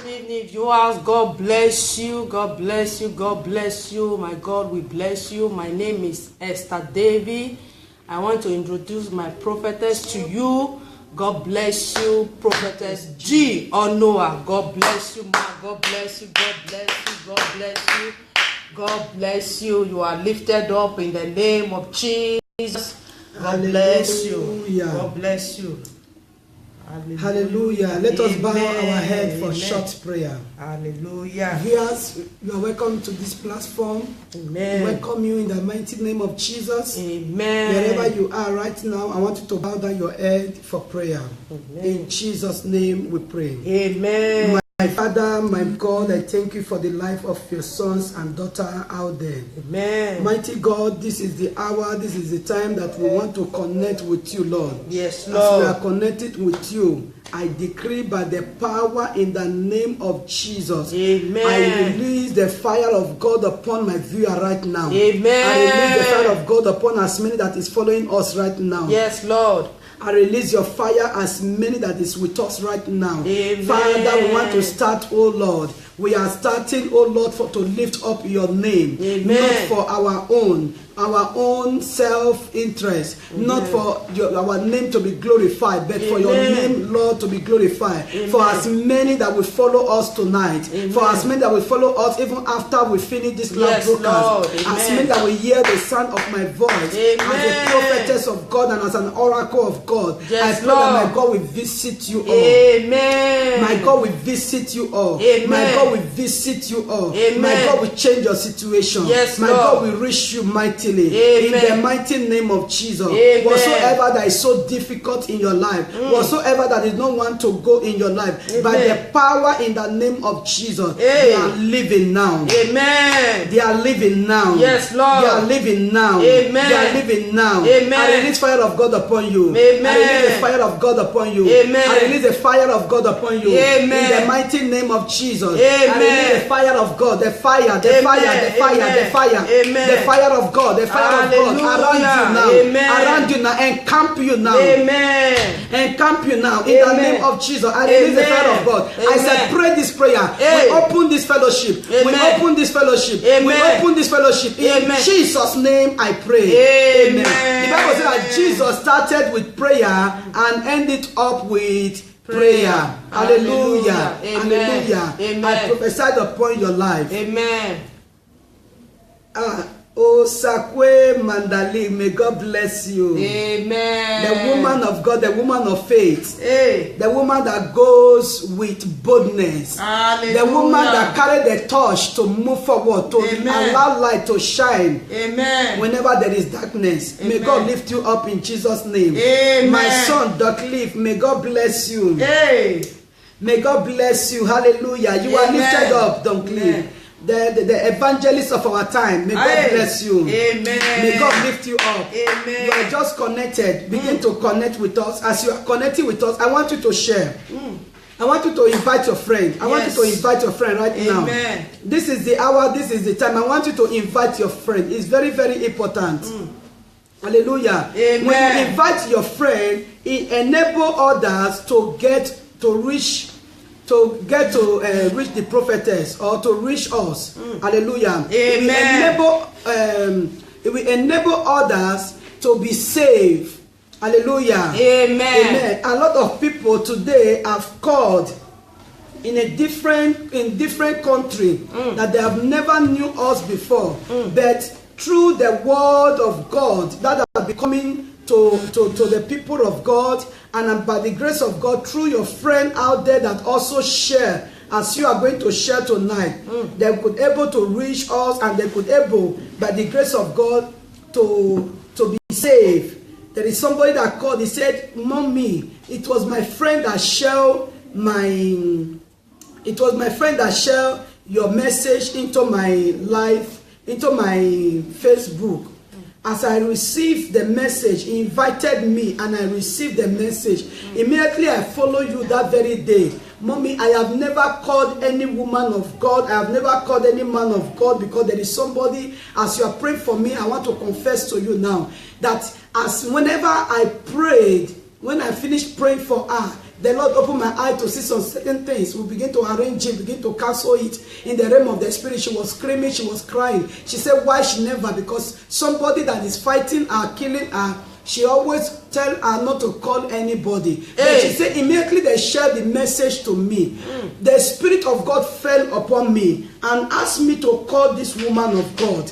Good evening, viewers. God bless you. God bless you. God bless you. My God, we bless you. My name is Esther Davy. I want to introduce my prophetess to you. God bless you, Prophetess G. Noah. God bless you, ma. God bless you. God bless you. God bless you. God bless you. You are lifted up in the name of Jesus. God bless you. God bless you. Hallelujah. Hallelujah. Let us bow Amen. our head for Amen. short prayer. Hallelujah. Viewers, you are welcome to this platform. Amen. We welcome you in the mighty name of Jesus. Amen. Wherever you are right now, I want you to bow down your head for prayer. Amen. In Jesus' name we pray. Amen. My Father, my God, I thank you for the life of your sons and daughter out there. Amen. Mighty God, this is the hour, this is the time that we want to connect with you, Lord. Yes, As Lord. we are connected with you, I decree by the power in the name of Jesus, Amen. I release the fire of God upon my viewer right now. Amen. I release the fire of God upon as many that is following us right now. Yes, Lord. I release your fire as many that is with us right now. Amen. Father, we want to start, oh Lord. We are starting, oh Lord, to lift up your name. Amen. Not for our own self-interest. Amen. Not for our name to be glorified, but for your Amen. name, Lord, to be glorified. Amen. For as many that will follow us tonight. Amen. For as many that will follow us even after we finish this live Yes, broadcast. Lord. As Amen. many that will hear the sound of my voice. Amen. As a prophetess of God and as an oracle of God. Yes, I pray that Lord. my God will visit you all. Amen. My God will visit you all. Amen. My God will visit you all. Amen. My God will change your situation. Yes, my Lord. God will reach you mightily. Amen. In the mighty name of Jesus. Amen. Whatsoever that is so difficult in your life, whatsoever that is not want to go in your life, by Amen. the power in the name of Jesus, Hey. they are living now. Amen. They are living now. Yes, Lord. They are living now. Amen. They are living now. Amen. I release fire of God upon you. Amen. I release the fire of God upon you. Amen. I release the fire of God upon you. Amen. In the mighty name of Jesus. Amen. I release the fire of God. The fire, the Amen. fire, the fire, Amen. the fire. Amen. The fire of God. The fire of God. Around you now. Amen. Around you now. Encamp you now. Amen. Encamp you now. In the Amen. name of Jesus. I release the Amen. fire of God. I said, Amen. pray this prayer. Hey. We open this fellowship. We Amen. open this fellowship. Amen. We open this fellowship. In Amen. Jesus' name I pray. Amen. The Bible says that Jesus started with prayer and ended up with prayer. Hallelujah. Amen. Hallelujah. Amen. I prophesied upon your life. Amen. Oh, Sakwe Mandali, may God bless you. Amen. The woman of God, the woman of faith. Hey. The woman that goes with boldness. Hallelujah. The woman that carried the torch to move forward, to Amen. allow light to shine. Amen. Whenever there is darkness, may Amen. God lift you up in Jesus' name. Amen. My son, Douglas, may God bless you. Hey. May God bless you. Hallelujah. You are Amen. lifted up, Douglas. Amen. The evangelist of our time. May God Hey. bless you. Amen. May God lift you up. Amen. You are just connected. Begin to connect with us. As you are connecting with us, I want you to share. I want you to invite your friend. I want you to invite your friend right now. Amen. This is the hour. This is the time. I want you to invite your friend. It's very, very important. Hallelujah. Amen. When you invite your friend, it enables others to reach the prophetess or to reach us. Hallelujah. Amen. It will enable others to be saved. Hallelujah. Amen. Amen. A lot of people today have called in different country that they have never knew us before, but through the word of God that are becoming to the people of God, and by the grace of God, through your friend out there that also share, as you are going to share tonight, they could able to reach us, and they could able, by the grace of God, to be saved. There is somebody that called. He said, "Mommy, it was my friend that shared your message into my life, into my Facebook." As I received the message, he invited me and I received the message. Immediately I followed you that very day. Mommy, I have never called any woman of God. I have never called any man of God, because there is somebody, as you are praying for me, I want to confess to you now that as whenever I prayed, when I finished praying for her, the Lord opened my eye to see some certain things. We begin to arrange it, begin to cancel it in the realm of the spirit. She was screaming, she was crying. She said, why she never? Because somebody that is fighting her, killing her, she always tell her not to call anybody. But she said immediately they shared the message to me. The Spirit of God fell upon me and asked me to call this woman of God.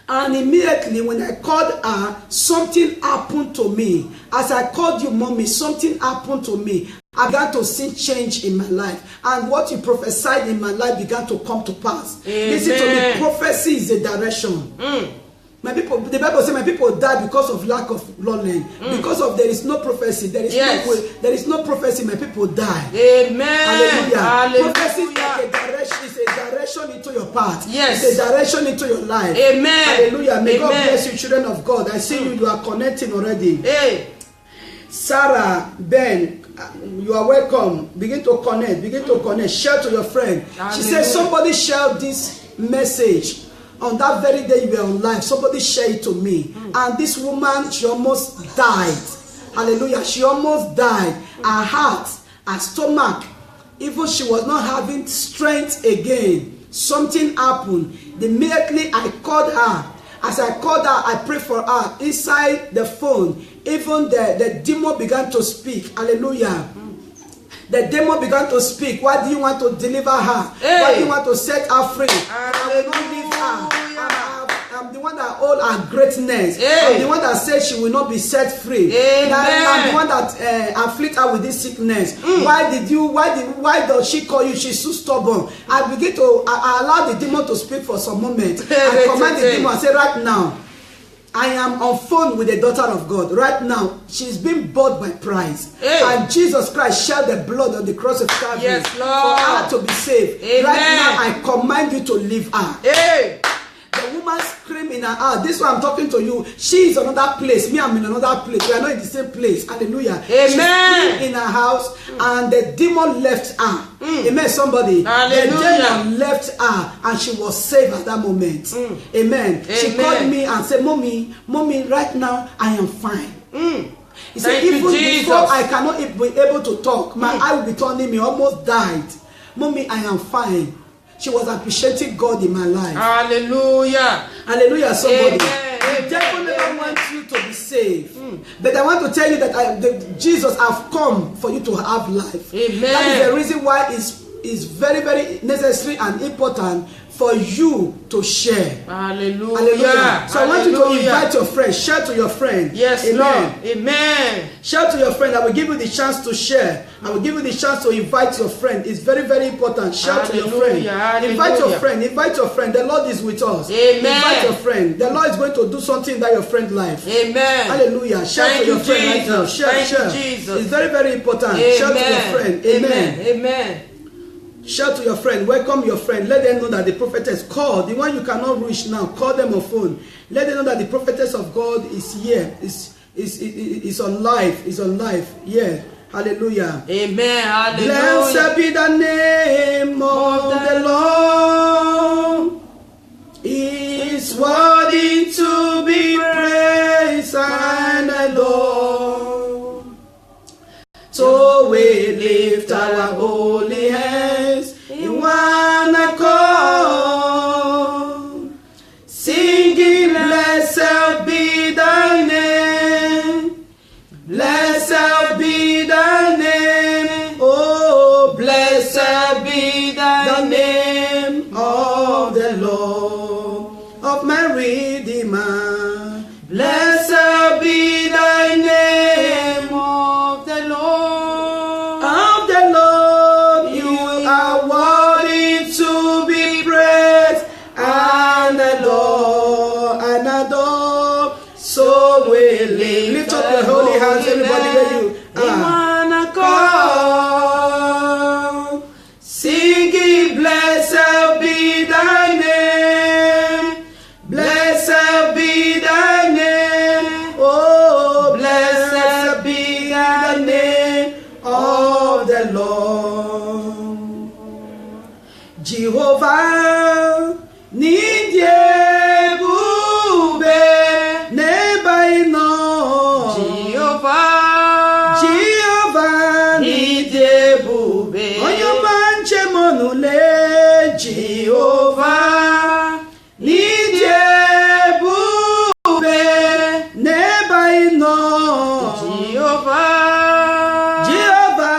And immediately when I called her, something happened to me. As I called you, mommy, something happened to me. I began to see change in my life. And what you prophesied in my life began to come to pass. Amen. Listen to me, prophecy is a direction. My people, the Bible says my people die because of lack of learning. Because of there is no prophecy. There is no prophecy, my people die. Amen. Hallelujah. Hallelujah. Prophecy is like a direction, it's a direction into your path. Yes. It's a direction into your life. Amen. Hallelujah. May God Amen. bless you, children of God. I see you are connecting already. Hey. Sarah, Ben, you are welcome. Begin to connect. Begin to connect. Share to your friend. Hallelujah. She said somebody shared this message. On that very day you were on live, somebody shared it to me. And this woman, she almost died. Hallelujah. She almost died. Her heart, her stomach, even she was not having strength again. Something happened. Immediately I called her. As I called her, I prayed for her. Inside the phone, even the demon began to speak. Hallelujah. The demon began to speak. Why do you want to deliver her? Hey. Why do you want to set her free? I will not leave her. I'm the one that hold her greatness. Hey. I'm the one that said she will not be set free. Amen. I'm the one that afflict her with this sickness. Why does she call you? She's so stubborn. I begin to I allow the demon to speak for some moment. I command the demon and say, right now, I am on phone with the daughter of God. Right now, she's been bought by price. Hey. And Jesus Christ shed the blood on the cross of Calvary Yes, for Lord. her to be saved. Amen. Right now, I command you to leave her. Hey. The woman screamed in her heart. This is why I'm talking to you. She is another place. Me, I'm in another place. We are not in the same place. Hallelujah. Amen. She screamed in her house and the demon left her. Amen, somebody. Hallelujah. The demon left her and she was saved at that moment. Amen. She Amen. called me and said, Mommy, right now I am fine. He said, Thank you, even Jesus. before I cannot be able to talk, my eye will be turning me. Almost died. Mommy, I am fine. She was appreciating God in my life. Hallelujah. Hallelujah, somebody. Amen. The devil never wants you to be saved. But I want to tell you that Jesus have come for you to have life. Amen. That is the reason why it's very, very necessary and important for you to share. Hallelujah. Hallelujah. So I want you to Hallelujah. invite your friend, share to your friend. Yes, Amen. Lord. Amen. Share to your friend. I will give you the chance to share. I will give you the chance to invite your friend. It's very, very important. Share to your friend. Hallelujah. Invite your Hallelujah. friend. Invite your friend. The Lord is with us. Amen. Invite your friend. The Lord is going to do something in that your friend's life. Amen. Hallelujah. Share Thank to your you, friend right now. Jesus. Share, Thank you, share. Jesus. It's very, very important. Amen. Share to your friend. Amen. Amen. Share to your friend. Welcome your friend. Let them know that the prophetess called. The one you cannot reach now, call them on phone. Let them know that the prophetess of God is here. Is on life. Is on life. Yeah. Hallelujah. Amen. Hallelujah. Blessed be the name of the Lord. He is worthy to be praised and adored. So we lift our holy hands in one accord, singing, blessed be thy name, blessed be thy name, oh, blessed be thy name of the Lord, of my Redeemer. Blessed be thy name of the Lord, of the Lord. You are worthy to be praised and adored. So we lift up your holy hands, everybody, where you are. Singing, blessed be thy name, blessed be thy name, oh, blessed be thy name of the Lord. Jehovah, nidye bube neba ino. Jehovah. Jehovah, monule Jehovah n'ịdị ebube n'ebe anyị nọ. Jehova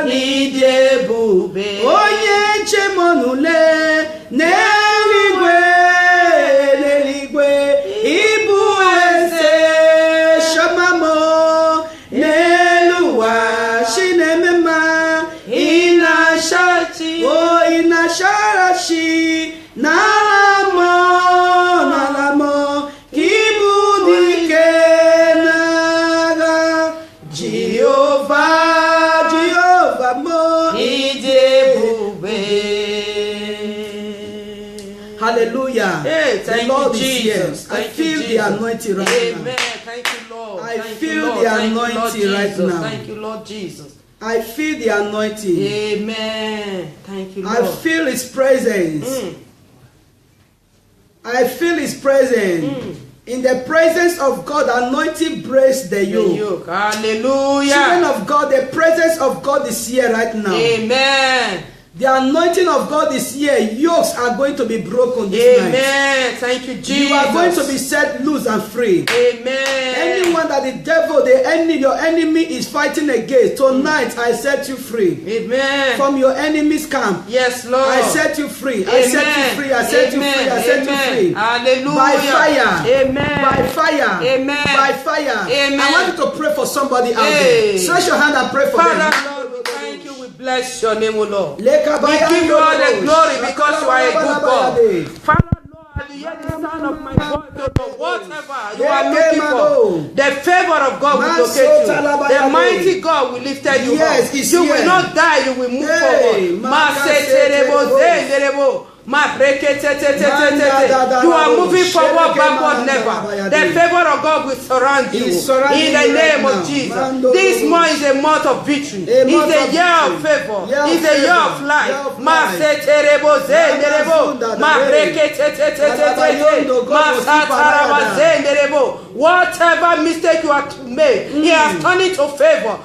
n'ịdị ebube onye nche monule n'eluigwe ịbụ eze shamamo n'elu ụwa Chineke mma inasharashi n'alamo kibu dike n'agha. Jehovah mo ịdị ebube. Hallelujah. Hey, the Lord is here. I feel the anointing right now. Amen. Thank you, Lord. I feel the anointing right now. Thank you, Lord Jesus. I feel the anointing. Amen. Thank you, Lord. I feel His presence. I feel His presence. In the presence of God, anointing breaks the yoke. Hallelujah. Children of God, the presence of God is here right now. Amen. The anointing of God is here. Yokes are going to be broken this night. Amen. Thank you, Jesus. You are going to be set loose and free. Amen. Anyone that the devil, your enemy is fighting against, tonight I set you free. Amen. From your enemy's camp. Yes, Lord. I set you free. Amen. I set you free. I set you free. I set you free. Hallelujah. By fire. Amen. By fire. Amen. By fire. Amen. I want you to pray for somebody out Hey. there. Stretch your hand and pray for Father, them. Lord, we thank you. We bless your name, O Lord. We We give you all the glory because you are a good God. Father, Lord, as you hear the sound of my voice, O Lord, whatever you are looking for, the favor of God will locate you. The mighty God will lift you Yes, up. he's You here. will not die, you will move Hey, forward. You are moving forward, backward, never. The favor of God will surround you. He's surrounding In the you name right of now. Jesus. Mando. This month is a month of victory. A It's month a of year of victory. favor. Year of It's a year favor. of life. Year of life. Whatever mistake you have made, He has turned it to favor.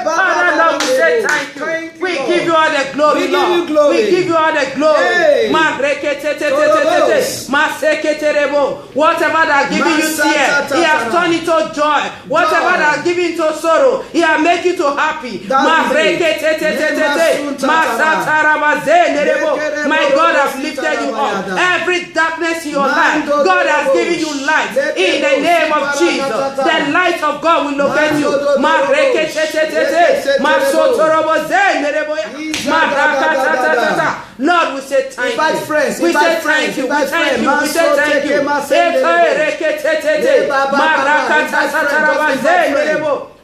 Father, Lord, we say thank you. We give you all the glory, We give you Lord. glory. We give you all the glory. Hey. Whatever that giving you tears, He has turned it to joy. Whatever that giving to sorrow, He has made you to happy. My God has lifted you up. Every darkness in your life, God has given you light. In the name of Jesus, the light of God will locate you. Lord, we say thank you. We say thank you. We thank you. We say thank you.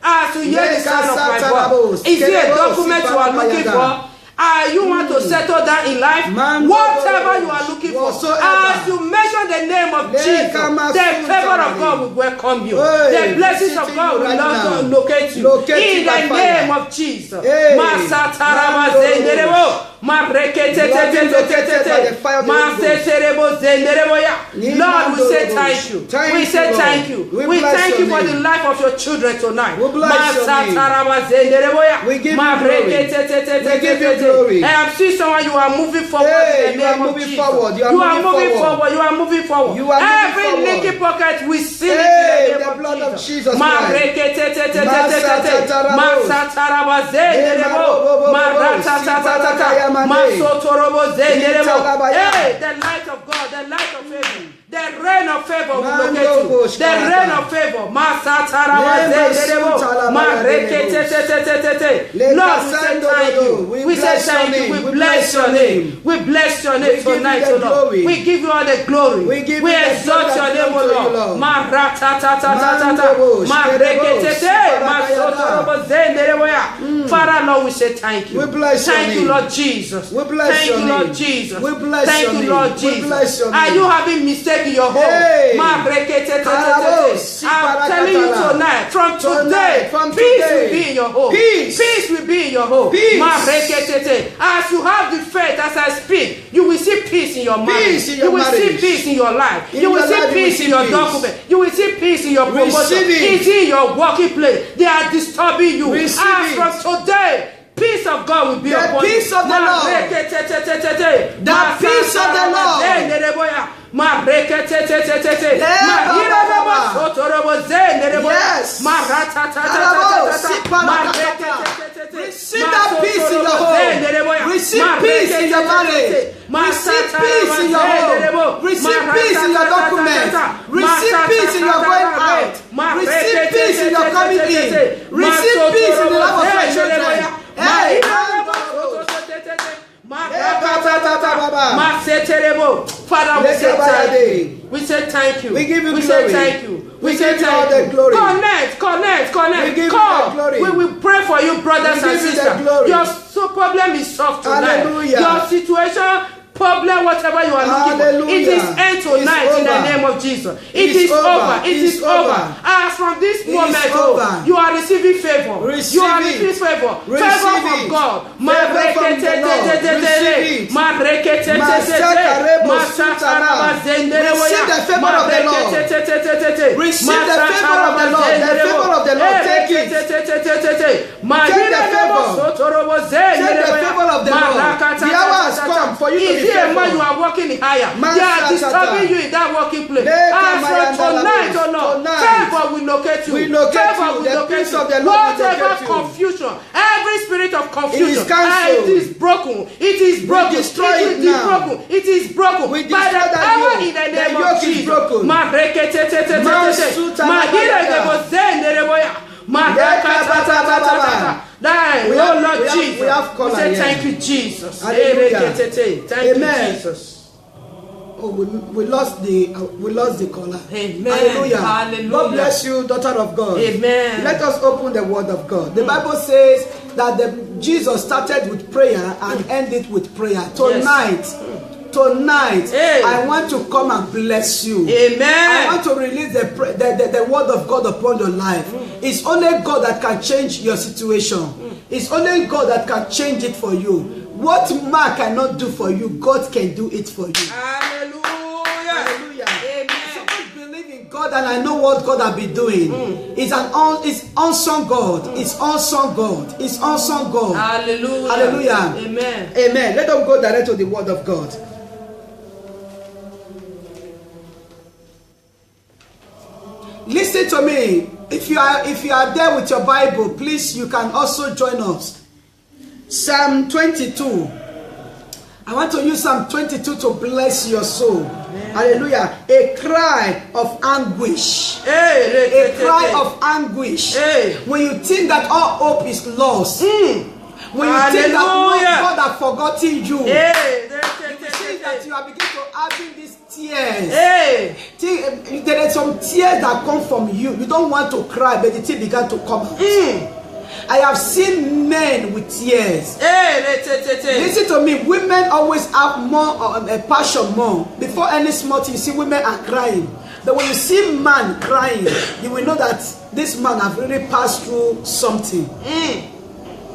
As you hear the sound of my voice, is there a document you are looking for? You want to settle down in life? Whatever you are looking for, as you mention the name of Jesus, the favor of God will welcome you. The blessings of God will locate you. In the name of Jesus. Lord, we say thank you. We say thank you. We thank you for the life of your children tonight. We give you glory. I am seeing someone, you are moving forward in the name of Jesus. You are moving forward. You are moving forward. Every leaky pocket we see it in the name of Jesus. Hey, the light of God, the light of favor. The rain of favor will locate you. The rain of favor. Lord, we say thank you. We say thank you. We bless your name. We bless your name tonight, O Lord. We give you all the glory. We exalt your name, O Lord. Father, Lord, we say thank you. Thank you, Lord Jesus. Thank you, Lord Jesus. Thank you, Lord Jesus. Are you having mistake in your home? I'm telling you tonight, from today, peace will be in your home. Peace will be in your home. As you have the faith, as I speak, you will see peace in your marriage. You will see peace in your life. You will see peace in your document. You will see peace in your promotion. It's in your working place. They are disturbing you. As from today, peace of God will be upon you. The peace of the Lord. The peace of the Lord. Receive that peace in your home. Receive peace in your marriage. Receive peace in your home. Receive peace in your documents. Receive peace in your going out. Receive peace in your coming in. Receive peace in the life of your children. Hey, Father, we say thank you. We say thank you. We give you glory. Say thank you. We say thank you. The glory. Connect. We give Come. you the glory. We will pray for you, brothers and sisters. Your problem is solved tonight. Hallelujah. Your situation, problem, whatever you are looking for, it is end tonight in the name of Jesus. It is over. It is over. As from this moment, you are receiving favor. You are receiving favor. Favor from God. Receive the favor of the Lord. Receive the favor of the Lord. The favor of the Lord. Take it. Take the favor. Take the favor of the Lord. The hour has come for you to be favored. You are working higher. They are disturbing you in that working place. As from tonight, favor will locate you. Favor will locate you. Whatever confusion, every spirit of confusion, it is broken. It is broken. It is broken. It is broken. By the power in the name of Jesus. Oh Lord Jesus, we say thank you, Jesus. Thank you, Jesus. Oh, we lost the caller. Amen. Hallelujah. Hallelujah. God bless you, daughter of God. Amen. Let us open the word of God. The Bible says that Jesus started with prayer and ended with prayer. Tonight, hey. I want to come and bless you. Amen. I want to release the word of God upon your life. It's only God that can change your situation. It's only God that can change it for you. What man cannot do for you, God can do it for you. Hallelujah. Hallelujah. Amen. Somebody believe in God, and I know what God has been doing. It's unsung God. It's unsung God. It's unsung God. Hallelujah. Hallelujah. Amen. Amen. Let us go direct to the word of God. Listen to me. If you are there with your Bible, please, you can also join us. Psalm 22. I want to use Psalm 22 to bless your soul. Amen. Hallelujah. A cry of anguish. A cry of anguish. When you think that all hope is lost. When you think that God has forgotten you. You see that you are beginning to having these tears. There are some tears that come from you. You don't want to cry, but the tears began to come out. I have seen men with tears. Listen to me. Women always have more passion more. Before any small thing, you see women are crying. But when you see man crying, you will know that this man has really passed through something.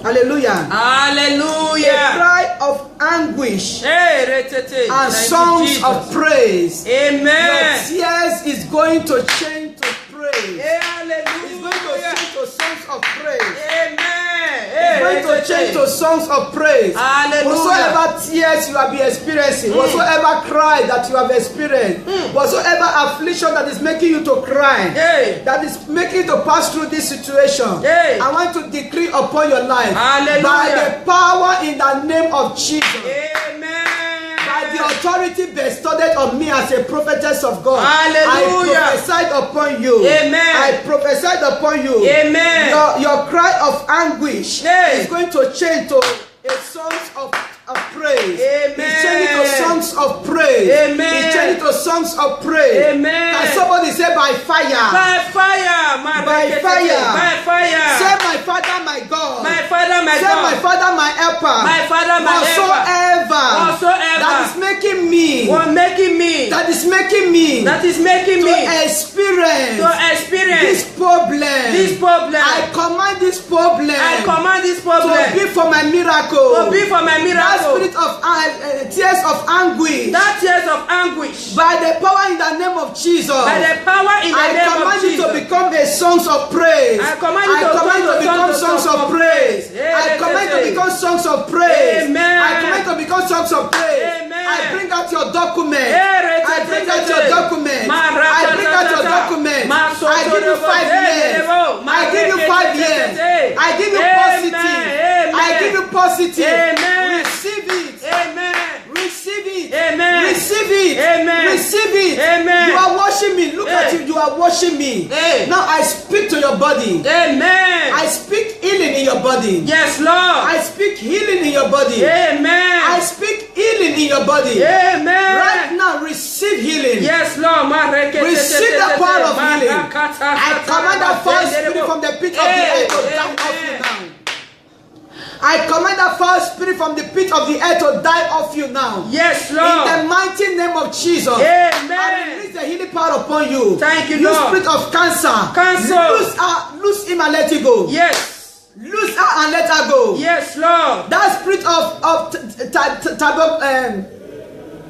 Hallelujah. Hallelujah. A cry of anguish and songs of praise. Amen. Your tears is going to change to praise. Hallelujah. It's going to change to songs of praise. Amen. It's going to change to songs of praise. Hallelujah. Whatsoever tears you have been experiencing, whatsoever cry that you have experienced, whatsoever affliction that is making you to cry, that is making you to pass through this situation, I want to decree upon your life, by the power in the name of Jesus. Amen. By the authority bestowed on me as a prophetess of God, hallelujah. I prophesied upon you. Amen. I prophesied upon you. Amen. Your cry of anguish is going to change to a song of praise. Amen. He's changing to songs of praise. Amen. He's changing to songs of praise. Amen. Can somebody say by fire? By fire. By fire. By fire. Say my Father, my God. My Father, my Say God. my Father, my helper. My Father, my Whatsoever Whatsoever that is making me. was making me. That is making me. That is making to me. experience. To experience. This problem. This problem. I command this problem. I command this problem. To be for my miracle. To be for my That miracle. spirit of tears of anguish. That tears of anguish. By the power in the name of Jesus. By the power in the name of command you Jesus. to become a songs of praise. I command you to become songs of praise. I command you to become songs of praise. Amen. I command you to become songs of praise. Amen. I bring out your document. I bring out your document. I bring out your document. I give you 5 years. I give you 5 years. I give you positive. I give you positive. Amen. Receive it. Amen. Receive it. Amen. Receive it. Amen. Receive it. Amen. You are washing me. Look at Hey. you. You are washing me. Hey. Now I speak to your body. Amen. I speak healing in your body. Yes, Lord. I speak healing in your body. Amen. I speak healing in your body. Amen. Right now, receive healing. Yes, Lord. Receive the power of healing. I command that foul spirit from the pit of the earth to die off you now. I command that foul spirit from the pit of the earth to die off you now. Yes, In Lord. the mighty name of Jesus. Amen. I release the healing power upon you. Thank you, You Lord. spirit of cancer. Cancer. Lose him and let it go. Yes. Lose her and let her go. Yes, Lord. That spirit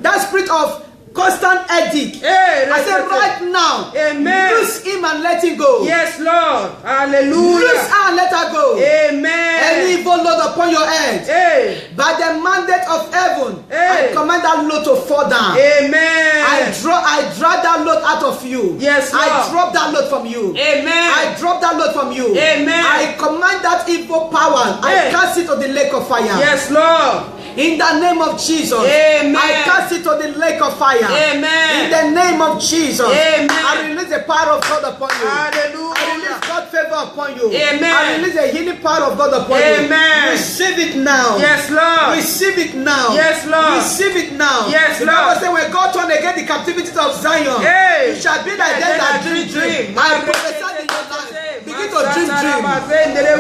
that spirit of constant headache. Hey, I said right now. Amen. Lose him and let him go. Yes, Lord. Lose Hallelujah. her and let her go. Amen. Any evil load upon your head. Hey. By the mandate of heaven, Hey. I command that load to fall down. Amen. I draw that load out of you. Yes, Lord. I drop that load from you. Amen. I drop that load from you. Amen. I command that evil power. Hey. I cast it to the lake of fire. Yes, Lord. In the name of Jesus. Amen. I cast it to the lake of fire. Amen. In the name of Jesus. Amen. I release the power of God upon you. Hallelujah. I release God's favor upon you. Amen. I release the healing power of God upon you. Amen. Receive it now. Yes, Lord. Receive it now. Yes, Lord. Receive it now. Yes, the Lord. Bible says when God turned again the captivity of Zion, Hey. you shall be like them that dream. I prophesy in your life. Begin to dream.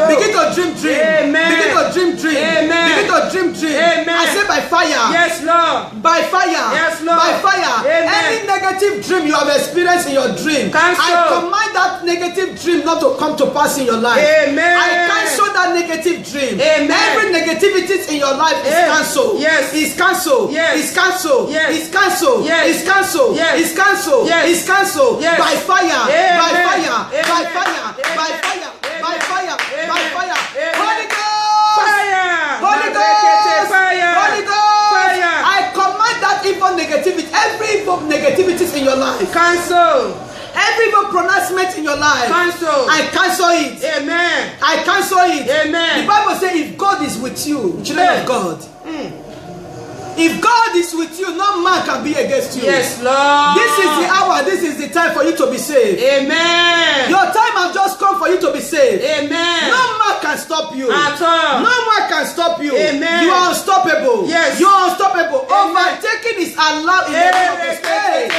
Begin to dream. Amen. Begin to dream. Amen. Begin to dream. Amen. I say by fire. Yes, Lord. By fire. Yes, Lord. By fire. Amen. Any negative dream you have experienced in your dream, Cancel. I command that negative dream not to come to pass in your life. Amen. I cancel that negative dream. Amen. Every negativity in your life is Yes. cancelled. Yes. It's cancelled. Yes. It's cancelled. Yes. It's cancelled. Yes. It's cancelled. Yes. It's cancelled. Yes. It's cancelled. Yes. By fire. Amen. By fire. Amen. By fire. Amen. By fire. By Amen. fire. By Amen. fire. Amen. Holy Ghost. Fire. Holy Ghost. Fire. Holy Ghost. Fire. I command that evil negativity, every evil negativities in your life, Cancel. every evil pronouncement in your life, Cancel. I cancel it. Amen. I cancel it. Amen. The Bible says if God is with you, children Hey. of God, if God is with you, no man can be against you. Yes, Lord. This is the hour, this is the time for you to be saved. Amen. Your time has just come for you to be saved. Amen. No man can stop you. At all. No man can stop you. Amen. You are unstoppable. Yes. You are unstoppable. Amen. Overtaking is allowed in the realm of the spirit.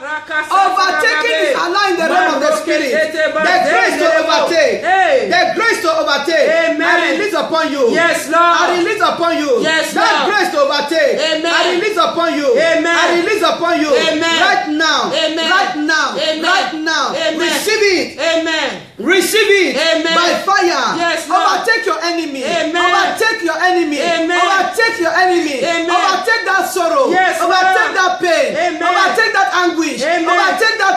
Overtaking is allowed in the realm of the spirit. The grace to overtake. Hey. The grace to overtake. Amen. I release upon you. Yes, I Lord. release upon you. Yes, that Lord. grace to overtake. Amen. I release upon you. Amen. I release upon you. Amen. Right now. Amen. Right now. Amen. Right now. Amen. Receive it. Amen. Receive it. Amen. By fire. Yes, Lord. Overtake your enemy. Amen. Overtake your enemy. Amen. Overtake your enemy. Amen. Overtake that sorrow. Yes, overtake Lord. that pain. Amen. Overtake that anguish. Amen. Overtake that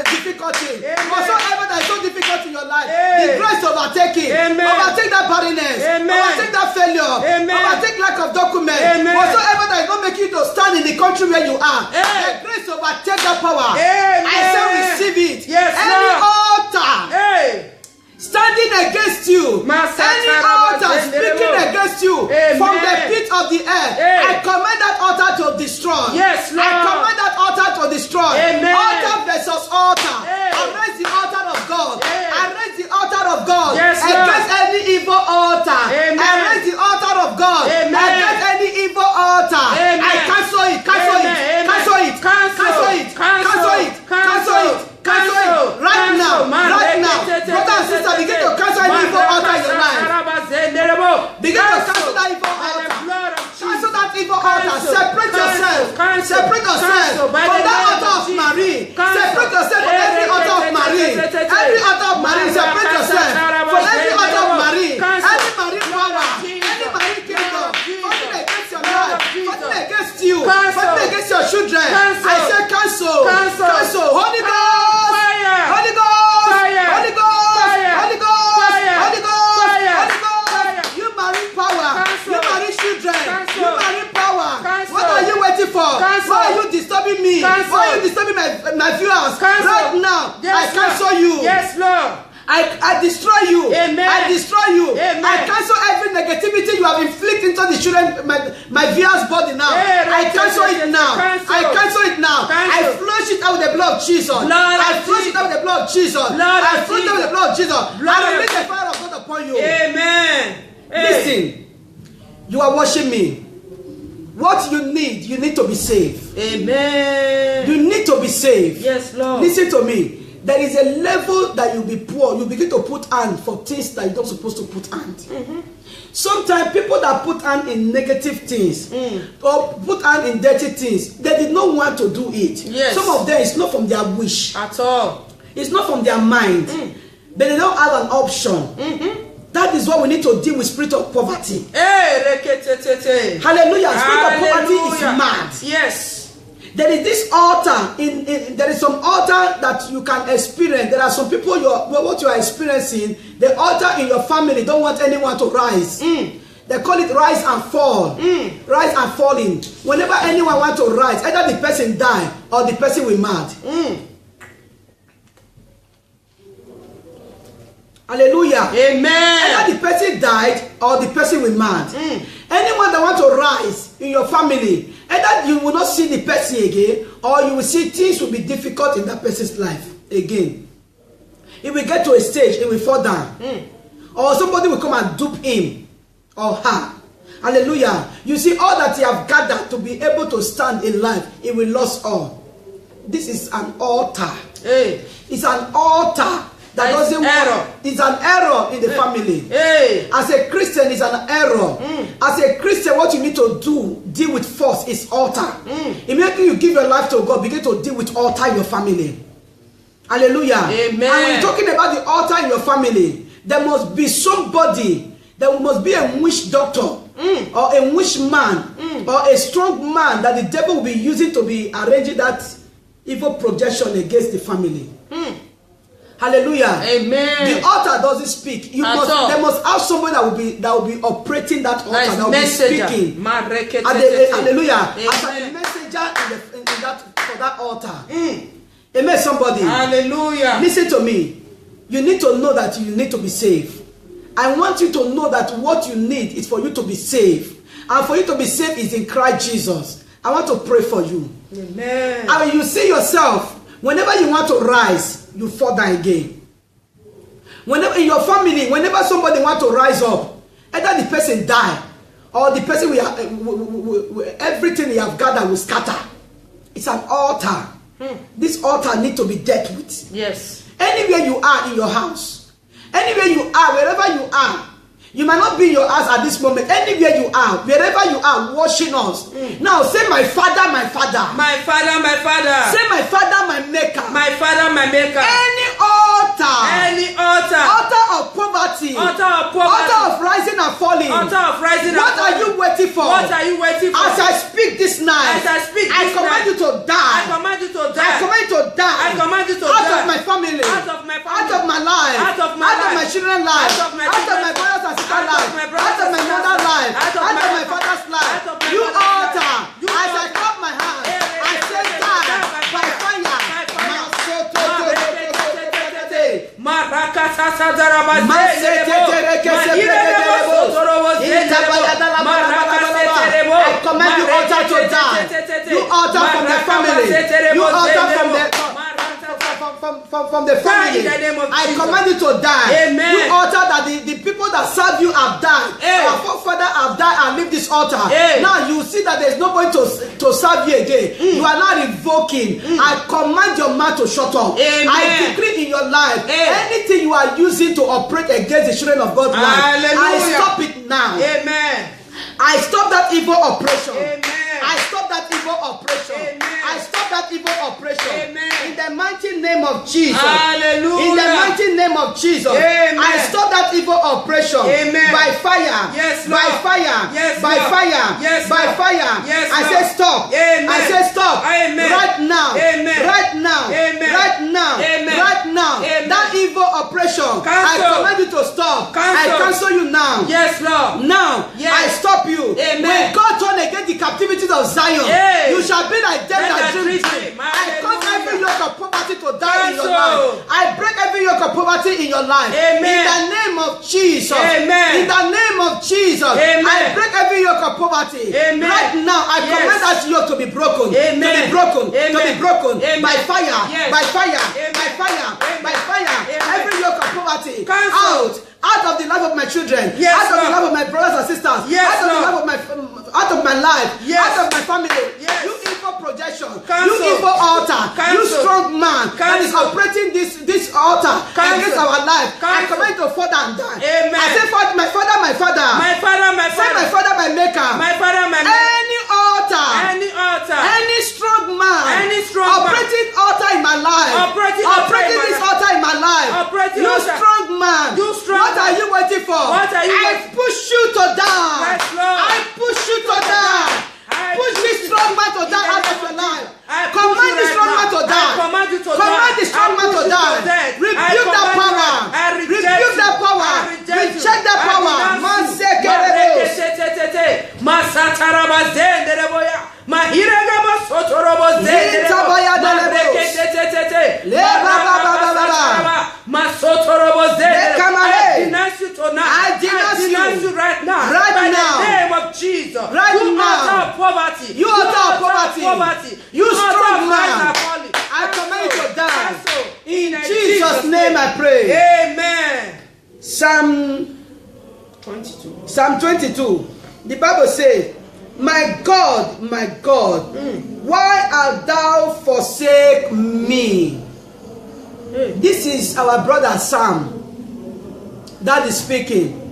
difficulty. Amen. Whatsoever that is so difficult in your life, Hey. the grace to overtake it. Amen. Overtake that barrenness. Amen. Overtake that failure. Amen. Overtake lack of document. Amen. Whatsoever that is not making you to stand in the country where you are, Hey. the grace to overtake that power. Amen. I say receive it. Yes, Any Lord. altar Hey. standing against you, any altar speaking against you Amen. from the pit of the earth, Hey. I command that altar to destroy. Yes, Lord. I command that altar to destroy. Amen. Altar versus altar. Hey. I raise the altar of God. Hey. I raise the altar of God Yes, Lord. against any evil altar. Amen. I raise the altar of God Amen. against from that altar of Marie. Separate yourself from every altar of Marie. Every altar of Marie, separate yourself from every altar of Marie. Any Marie power, any Marie kingdom, fighting against your life, fighting against you, fighting against your children. I say cancel, cancel. Holy Ghost, Holy Ghost, Holy Ghost, Holy Ghost, Holy Ghost, Holy Ghost. You Marie power, you Marie children, you Marie power. What are you waiting for? Why are you disturbing me? Why are you disturbing my viewers? Right now, I cancel you. Yes, Lord. I destroy you. Amen. I destroy you. Amen. I cancel every negativity you have inflicted into the children, my viewers' body now. I cancel it now. I cancel it now. I flush it out with the blood of Jesus. I flush it out with the blood of Jesus. I flush it out with the blood of Jesus. I release the fire of God upon you. Amen. Listen, you are watching me. What you need to be saved. Amen. You need to be saved. Yes, Lord. Listen to me. There is a level that you'll be poor. You begin to put hand for things that you're not supposed to put hand. Sometimes people that put hand in negative things or put hand in dirty things, they did not want to do it. Yes. Some of them, it's not from their wish. At all. It's not from their mind. But they don't have an option. That is why we need to deal with spirit of poverty. Hallelujah. Spirit of poverty is mad. Yes. There is this altar. There is some altar that you can experience. There are some people what you are experiencing. The altar in your family don't want anyone to rise. They call it rise and fall. Rise and falling. Whenever anyone wants to rise, either the person die or the person will mad. Hallelujah. Amen. Either the person died or the person will mad. Anyone that wants to rise in your family, either you will not see the person again, or you will see things will be difficult in that person's life again. It will get to a stage, it will fall down. Or somebody will come and dupe him or her. Hallelujah. You see, all that you have gathered to be able to stand in life, it will lose all. This is an altar. It's an altar. That doesn't work. It's an error in the family. As a Christian, it's an error. As a Christian, what you need to deal with first is altar. Immediately you give your life to God, begin to deal with altar in your family. Hallelujah. Amen. And when you're talking about the altar in your family, there must be somebody, there must be a witch doctor or a witch man or a strong man that the devil will be using to be arranging that evil projection against the family. Hallelujah. Amen. The altar doesn't speak. There must have someone that will be operating that altar, that will be speaking. Hallelujah. As a messenger for that altar. Amen. Somebody. Hallelujah. Listen to me. You need to know that you need to be saved. I want you to know that what you need is for you to be saved. And for you to be saved is in Christ Jesus. I want to pray for you. Amen. And you see yourself, whenever you want to rise, you fall down again. Whenever in your family, whenever somebody wants to rise up, either the person die or the person everything you have gathered will scatter. It's an altar. This altar needs to be dealt with. Yes. Anywhere you are in your house, anywhere you are, wherever you are, you might not be in your house at this moment. Anywhere you are, wherever you are watching us. Now say, my Father, my Father. My Father, my Father. Say, my Father, my Maker. My Father, my Maker. Any altar. Any altar. Altar of poverty. Altar of poverty. Altar of rising and falling. Altar of rising and what falling. Are you waiting for? What are you waiting for? As I speak this night. As I speak this night. I command you to die. I command you to die. I command you to die. I command you to out die. Of my family. Out of my family. Out of my life. Out of my life. Out of my children's life. Out of my brothers and sisters' life. Out of my mother's life. Out of my father's life. You altar. As I clap my hands, I say die by fire. I command you altar to die. You altar from the family. You altar from the family. I command you to die. Amen. You altar that the people that serve you have died. Our forefathers have died and leave this altar. Now you see that there's nobody to serve you again. You are not revoking. I command your mouth to shut up. I decree in your life anything you are using to operate against the children of God's life, I stop it now. Amen. I stop that evil operation. Amen. I stop that evil oppression. Amen. I stop that evil oppression. Amen. In the mighty name of Jesus. Hallelujah. In the mighty name of Jesus. Amen. I stop that evil oppression. Amen. By fire. Yes, by Lord. fire. Yes, by Lord. fire. Yes, by Lord. fire. Yes, I Lord. say stop. Amen. I say stop. Amen. Right now. Amen. Right now. Amen. Right now. Amen. Right now. Amen. That evil oppression. I Cancel. command you to stop. Cancel. I cancel you now. Yes, Lord. Now, Yes. I stop you. Amen. When God turn against the captivities of Zion, Yes. you shall be like them Let that that dream. dream. I cause every Hallelujah. yoke of poverty to die in your Cancel. life. I break every yoke of poverty in your life. Amen. In the name of Jesus. Amen. In the name of Jesus. Amen. I break every yoke of poverty. Amen. Right now, I Yes. command that yoke to be broken. Amen. To be broken. Amen. To be broken. Amen. By fire. Yes. By fire. Amen. By fire. Amen. By fire. Amen. Every yoke of poverty. Cancel. Out of the life of my children. Yes, out of the Lord. life of my brothers and sisters. Yes, out of the Lord. life of my out of my life. Yes. Out of my family. Yes. You evil projection. Cancel. You evil altar. You Cancel. strong man that is Cancel. operating this altar Cancel. against our life. I Cancel. command you to fall and die. Amen. I say, my father, my father. My father, my Say, my father. father, my maker. My father, my Any altar. Any altar. Any strong man. Any strong man. Operating altar in my life. Operating altar in my this life. altar in my life. Operating You altar. strong man. You strong What are man. you waiting for? What are you I waiting- push you to die. Yes, Lord. I push you to die. Push this strong man to die out of your life. Command the strong man to die. Command you to die. Command the strong man to die. Rebuke that power. Rebuke that power. Reject that power. Man say I denounce you tonight. I denounce you right now. Right by now. the name of Jesus. Right you now. altar of poverty. You altar of poverty. You altar strong of man. rise and falling. I command you to die. Cancel. In Jesus' name I pray. Amen. Psalm 22. Psalm 22. The Bible says, my God, why art thou forsake me? This is our brother Sam that is speaking.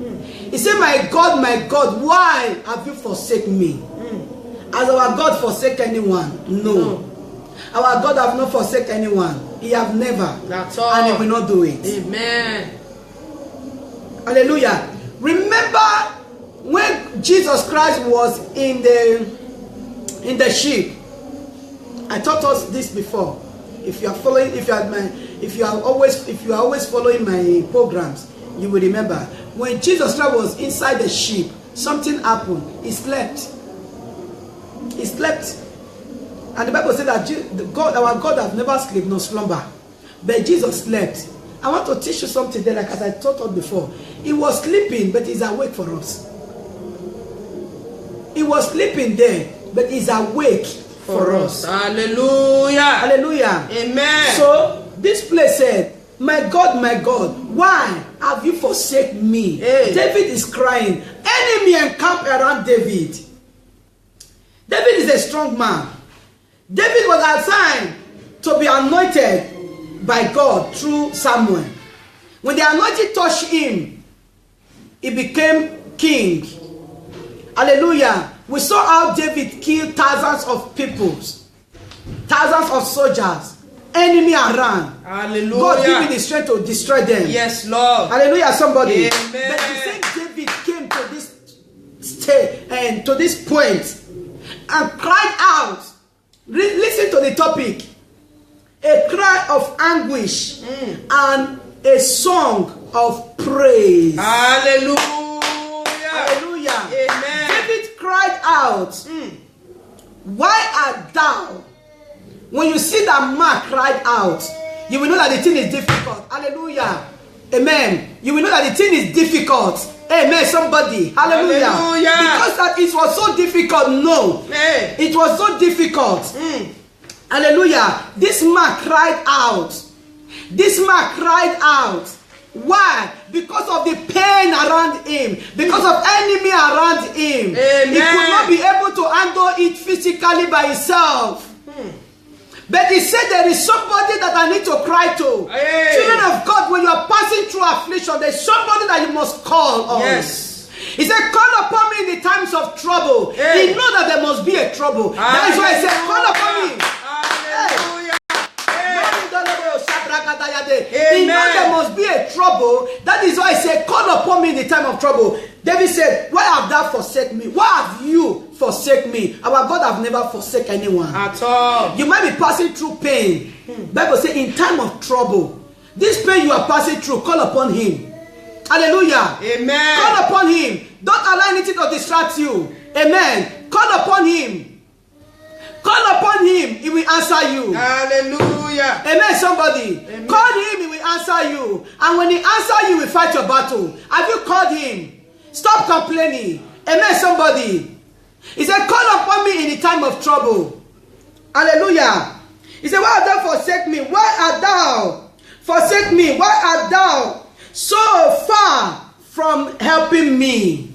He said, my God, why have you forsaken me? Has our God forsake anyone? No. Our God have not forsake anyone. He have never. That's all. And he will not do it. Amen. Hallelujah. Remember when Jesus Christ was in the ship. I taught us this before. If you are following, if you are always following my programs, you will remember when Jesus Christ was inside the ship, something happened. He slept. He slept. And the Bible said that our God have never slept nor slumber. But Jesus slept. I want to teach you something there, like as I taught us before. He was sleeping, but he's awake for us. He was sleeping there, but he's awake for us. Hallelujah. Hallelujah. Amen. So this place said, my God, why have you forsaken me? Hey. David is crying. Enemy encamp around David. David is a strong man. David was assigned to be anointed by God through Samuel. When the anointing touched him, he became king. Hallelujah. We saw how David killed thousands of people, thousands of soldiers, enemy around. Hallelujah. God gave him the strength to destroy them. Yes, Lord. Hallelujah, somebody. Amen. But the same David came to this state and to this point and cried out. Listen to the topic. A cry of anguish and a song of praise. Hallelujah. Hallelujah. Amen. David cried out, why art thou? When you see that man cried out, you will know that the thing is difficult. Hallelujah. Amen. You will know that the thing is difficult. Amen. Somebody. Hallelujah. Hallelujah. Because that it was so difficult. No. Hey. It was so difficult. Hallelujah. This man cried out. This man cried out. Why? Because of the pain around him. Because of enemy around him. Amen. He could not be able to handle it physically by himself. But he said there is somebody that I need to cry to. Hey. Children of God, when you are passing through affliction, there is somebody that you must call on. Yes. He said, call upon me in the times of trouble. Hey. He knows that there must be a trouble. That is why he said, call upon me. Hallelujah. He knows there must be a trouble. That is why I said, call upon me in the time of trouble. David said, why have thou forsaken me? Why have you forsaken me? Our God have never forsaken anyone. At all. You might be passing through pain. Bible says, in time of trouble, this pain you are passing through, call upon him. Hallelujah. Amen. Call upon him. Don't allow anything to distract you. Amen. Call upon him. Call upon him, he will answer you. Hallelujah. Amen, somebody. Amen. Call him, he will answer you. And when he answers you, he will fight your battle. Have you called him? Stop complaining. Amen, somebody. He said, call upon me in the time of trouble. Hallelujah. He said, why art thou forsake me? Why art thou forsake me? Why art thou so far from helping me?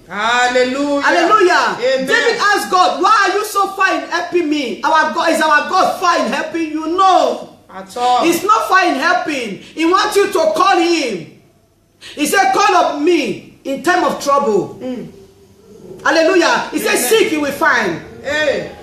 Hallelujah. Hallelujah. Amen. David asked God, why are you so far in helping me? Our God, is our God far in helping you? No. At all. He's not far in helping. He wants you to call him. He said, call up me in time of trouble. Hallelujah. He said, seek, you will find. Hey.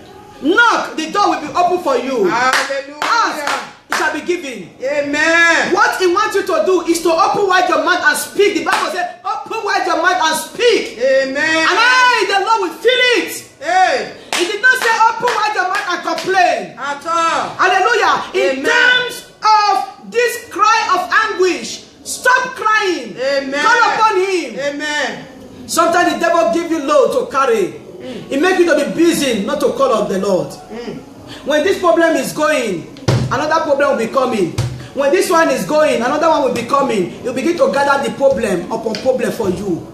Knock, the door will be open for you. Hallelujah. Ask, it shall be given. Amen. What he wants you to do is to open wide your mouth and speak. The Bible says, open wide your mouth and speak. Amen. And the Lord will feel it. Hey. He did not say open wide your mouth and complain. At all. Hallelujah. In Amen. terms of this cry of anguish, stop crying. Amen. Call upon him. Amen. Sometimes the devil give you load to carry. It makes you to be busy, not to call on the Lord. When this problem is going, another problem will be coming. When this one is going, another one will be coming. You begin to gather the problem upon problem for you.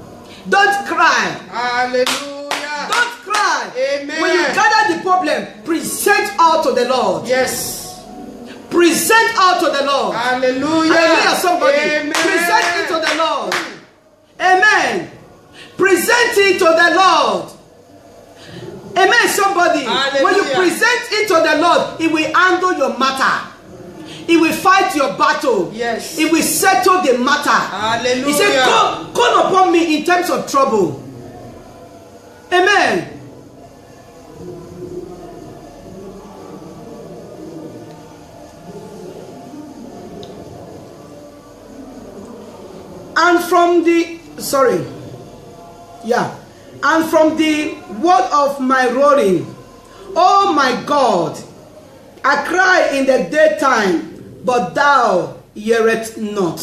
Don't cry. Hallelujah. Don't cry. Amen. When you gather the problem, present all to the Lord. Yes. Present all to the Lord. Hallelujah. Hallelujah, somebody. Amen. Present it to the Lord. Amen. Present it to the Lord. Amen, somebody. Hallelujah. When you present it to the Lord, He will handle your matter. He will fight your battle. Yes. He will settle the matter. Hallelujah. He said, call upon me in times of trouble. Amen. And from the, and from the word of my roaring, oh my God, I cry in the daytime, but thou hearest not.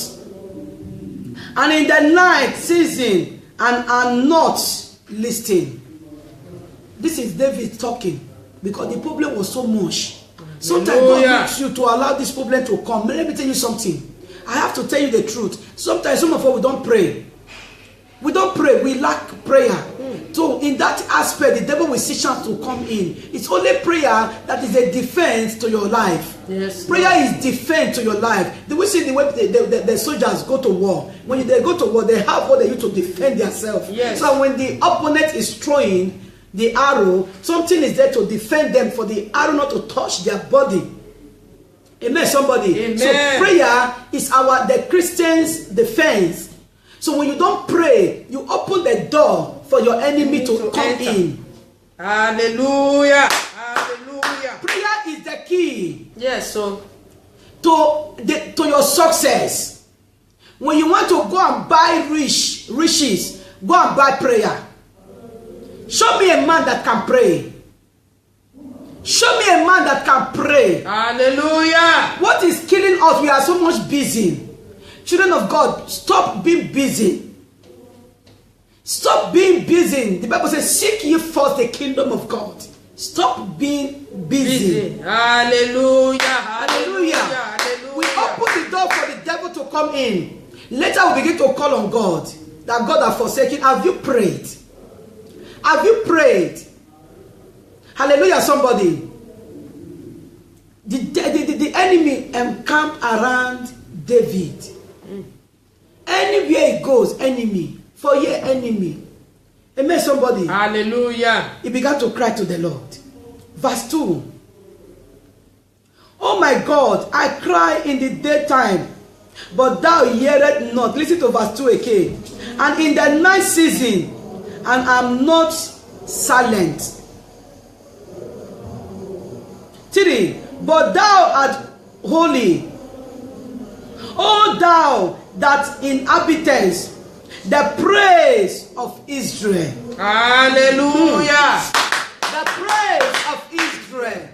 And in the night season, and are not listening. This is David talking, because the problem was so much. Sometimes God wants you to allow this problem to come. Let me tell you something. I have to tell you the truth. Sometimes some of us, we don't pray. We don't pray. We lack prayer. So in that aspect, the devil will see chance to come in. It's only prayer that is a defense to your life. Yes. Prayer is defense to your life. Do we see the way the soldiers go to war? When they go to war, they have what they use to defend themselves. Yes. So when the opponent is throwing the arrow, something is there to defend them, for the arrow not to touch their body. Amen, somebody. Amen. So prayer is the Christian's defense. So when you don't pray, you open the door for your enemy to come in. Hallelujah. Hallelujah. Prayer is the key. Yes, so to your success. When you want to go and buy riches, go and buy prayer. Show me a man that can pray. Show me a man that can pray. Hallelujah. What is killing us? We are so much busy. Children of God, stop being busy. Stop being busy. The Bible says, seek ye first the kingdom of God. Stop being busy. Hallelujah. Hallelujah. Hallelujah. We open the door for the devil to come in. Later we begin to call on God. That God has forsaken. Have you prayed? Have you prayed? Hallelujah, somebody. The enemy encamped around David. Anywhere he goes, enemy. For here, enemy. Amen, somebody. Hallelujah. He began to cry to the Lord. Verse 2. Oh my God, I cry in the daytime, but thou hearest not. Listen to verse 2 again. and in the night season, and am not silent. 3. But thou art holy, O thou that inhabitest the praise of Israel. Hallelujah. The praise of Israel.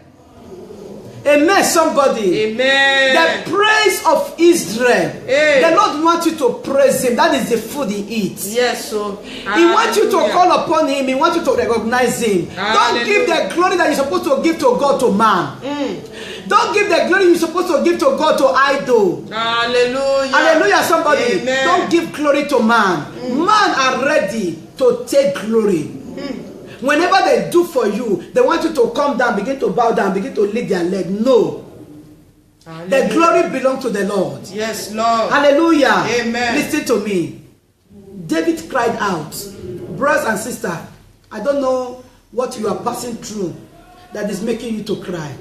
Amen, somebody. Amen. The praise of Israel. Hey. The Lord wants you to praise Him. That is the food He eats. Yes, so He wants you to call upon Him. He wants you to recognize Him. Don't give the glory that you're supposed to give to God to man. Don't give the glory you're supposed to give to God to idol. Hallelujah. Hallelujah, somebody. Amen. Don't give glory to man. Man are ready to take glory. Whenever they do for you, they want you to come down, begin to bow down, begin to lift their leg. No. Hallelujah. The glory belongs to the Lord. Yes, Lord. Hallelujah. Amen. Listen to me. David cried out. Brothers and sisters, I don't know what you are passing through that is making you to cry.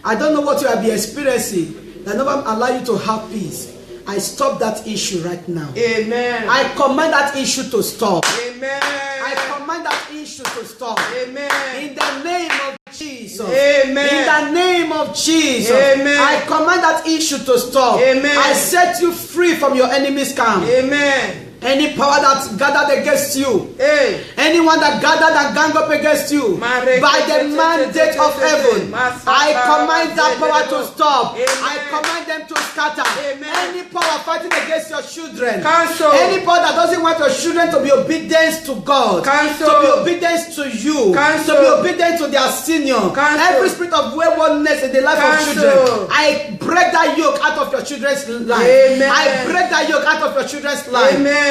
I don't know what you have been experiencing that never allow you to have peace. I stop that issue right now. Amen. I command that issue to stop. Amen. I command that issue to stop. Amen. In the name of Jesus. Amen. In the name of Jesus. Amen. I command that issue to stop. Amen. I set you free from your enemy's camp. Amen. Any power that gathered against you, Hey. anyone that gathered and gang up against you, by the mandate of heaven, I command that power to stop. I command them to scatter. Any power fighting against your children, Cancel. any power that doesn't want your children to be obedient to God, Cancel. to be obedient to you, Cancel. to be obedient to their senior, Cancel. every spirit of waywardness in the life Cancel. of children, I break that yoke out of your children's life. Amen. I break that yoke out of your children's life. Amen.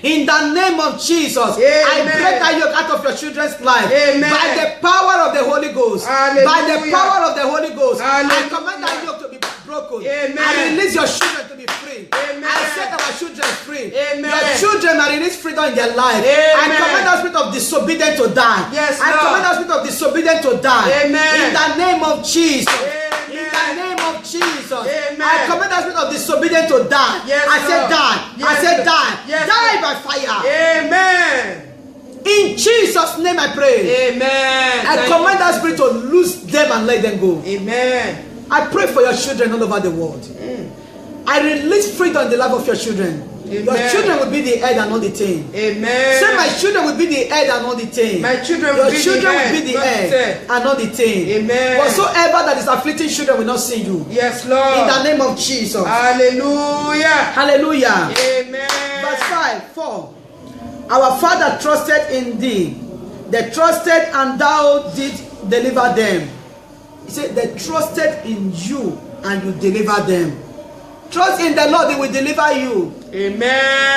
In the name of Jesus, Amen. I break that yoke out of your children's life. Amen. By the power of the Holy Ghost. Hallelujah. By the power of the Holy Ghost. Hallelujah. I command that yoke to be broken. Amen. I release your children to be free. Amen. I set our children free. Amen. Your children are released freedom in their life. Amen. I command that spirit of disobedience to die. Yes, I Lord. command that spirit of disobedience to die. Amen. In the name of Jesus. Amen. In the name of Jesus. Amen. I command that spirit of disobedience to die. Yes, I said Lord. die. I Yes, said Lord. die. Yes, Die Lord. by fire. Amen. In Jesus' name I pray. Amen. I command that spirit to loose them and let them go. Amen. I pray for your children all over the world. I release freedom in the life of your children. Your Amen. children will be the head and not the tail. Amen. Say my children will be the head and not the tail. My children will Your be the children head, will be the not the head tail. and not the tail. Amen. Whatsoever that is afflicting children will not see you. Yes, Lord. In the name of Jesus. Hallelujah. Hallelujah. Amen. Verse 4. Our father trusted in thee. They trusted and thou did deliver them. He said they trusted in you and you deliver them. Trust in the Lord, He will deliver you. Amen.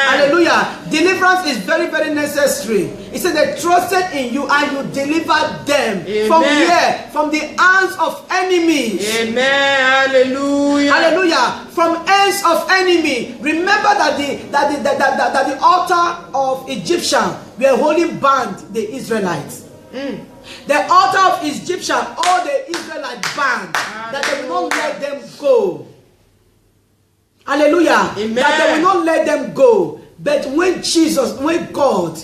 Hallelujah. Deliverance is very, very necessary. He said they trusted in you and you delivered them. Amen. From where? From the hands of enemies. Amen. Hallelujah. Hallelujah. From hands of enemy. Remember that the altar of Egyptian were holy banned the Israelites. The altar of Egyptian, all the Israelites banned. That they will not let them go. Hallelujah. Amen. That they will not let them go. But when God